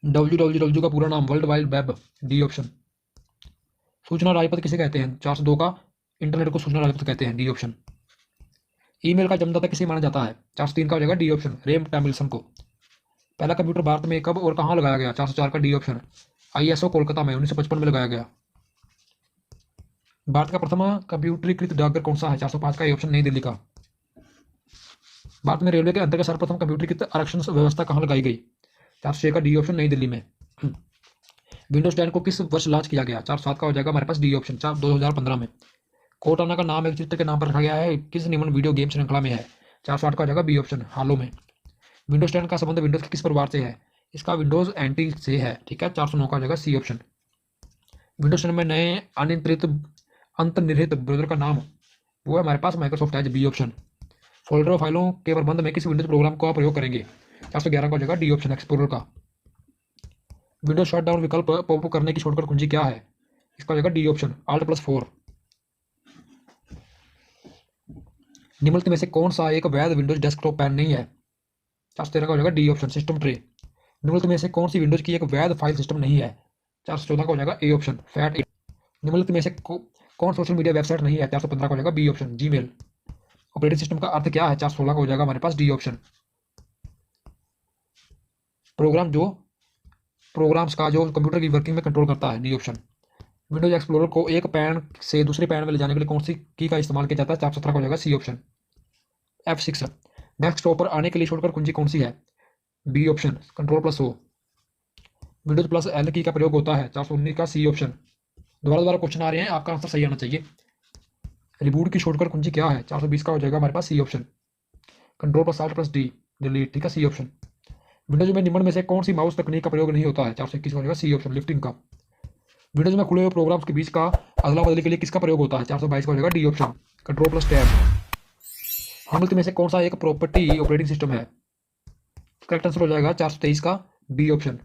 WWW का पूरा नाम world wide web, D option. सूचना राजपथ किसे कहते हैं? 402 का इंटरनेट को सूचना राजपथ कहते हैं, डी ऑप्शन। ईमेल का जन्मदाता किसे माना जाता है? 403 का हो जाएगा डी ऑप्शन, रेम टैमिल्सन को। पहला कंप्यूटर भारत में कब और कहाँ लगाया गया? 404 का डी ऑप्शन, ISO कोलकाता में 1955 में लगाया गया। भारत का प्रथम कंप्यूटरीकृत डाकघर कौन सा है? 405 का ए ऑप्शन, नई दिल्ली का। भारत में रेलवे के अंतर्गत सर्वप्रथम कंप्यूटरीकृत आरक्षण व्यवस्था कहाँ लगाई गई? 406 का डी ऑप्शन, नई दिल्ली में। विंडोज 10 को किस वर्ष लॉन्च किया गया? 407 का हो जाएगा हमारे पास डी ऑप्शन, 2015 में। कोर्टाना का नाम एक चित्र के नाम पर रखा गया है, किस निम्न वीडियो गेम श्रृंखला में है? 408 का हो जाएगा बी ऑप्शन, हालों में। विंडोज 10 का संबंध विंडोज के किस परिवार से है? इसका विंडोज एंटी से है, ठीक है। 409 का हो जाएगा सी ऑप्शन। विंडोज 10 में नए अंतर्निहित ब्राउज़र का नाम वो है हमारे पास Microsoft Edge, B option. Folder और फाइलों के प्रबंध में किस विंडोज प्रोग्राम का प्रयोग करेंगे? 411 का हो जाएगा डी ऑप्शन, एक्सप्लोरर का। विंडोज शटडाउन विकल्प पॉपअप करने की शॉर्टकट कुंजी क्या है? इसका हो जाएगा डी ऑप्शन, Alt+4। निम्नलिखित में से कौन सा एक वैध विंडोज डेस्कटॉप पैन नहीं है? 413 का हो जाएगा डी ऑप्शन, सिस्टम ट्रे। निम्नलिखित में से कौन सी विंडोज की एक वैध फाइल सिस्टम नहीं है? 414 का हो जाएगा ए ऑप्शन, फैट। निम्नलिखित में से कौन सोशल मीडिया वेबसाइट नहीं है? 415 का हो जाएगा B option, Gmail. Operating system का अर्थ क्या है? 416 का हो जाएगा हमारे पास डी ऑप्शन, प्रोग्राम्स का जो कंप्यूटर की वर्किंग में कंट्रोल करता है, डी ऑप्शन। विंडोज एक्सप्लोरर को एक पैन से दूसरे पैन में ले जाने के लिए कौन सी की का इस्तेमाल किया जाता है? 417 का हो जाएगा सी ऑप्शन, F6। डेस्कटॉप पर आने के लिए शॉर्टकट कुंजी कौन सी है? B option, Ctrl+O। Windows plus L की का प्रयोग होता है? 419 का सी ऑप्शन। दोबारा क्वेश्चन आ रहे हैं, आपका आंसर सही आना चाहिए। रिबूट की शॉर्टकट कुंजी क्या है? 420 का हो जाएगा हमारे पास सी ऑप्शन, Ctrl+Alt+D, डिलीट, ठीक है, सी ऑप्शन। विंडोज में निम्न में से कौन सी माउस तकनीक का प्रयोग नहीं होता है? 421 का हो जाएगा सी ऑप्शन, लिफ्टिंग का। विंडोज में खुले हुए प्रोग्राम्स के बीच का अदला बदली के लिए किसका प्रयोग होता है? 422 का हो जाएगा डी ऑप्शन, Ctrl+Tab। निम्नलिखित में से कौन सा एक प्रॉपर्टी ऑपरेटिंग सिस्टम है? करेक्ट आंसर हो जाएगा 423 का बी ऑप्शन।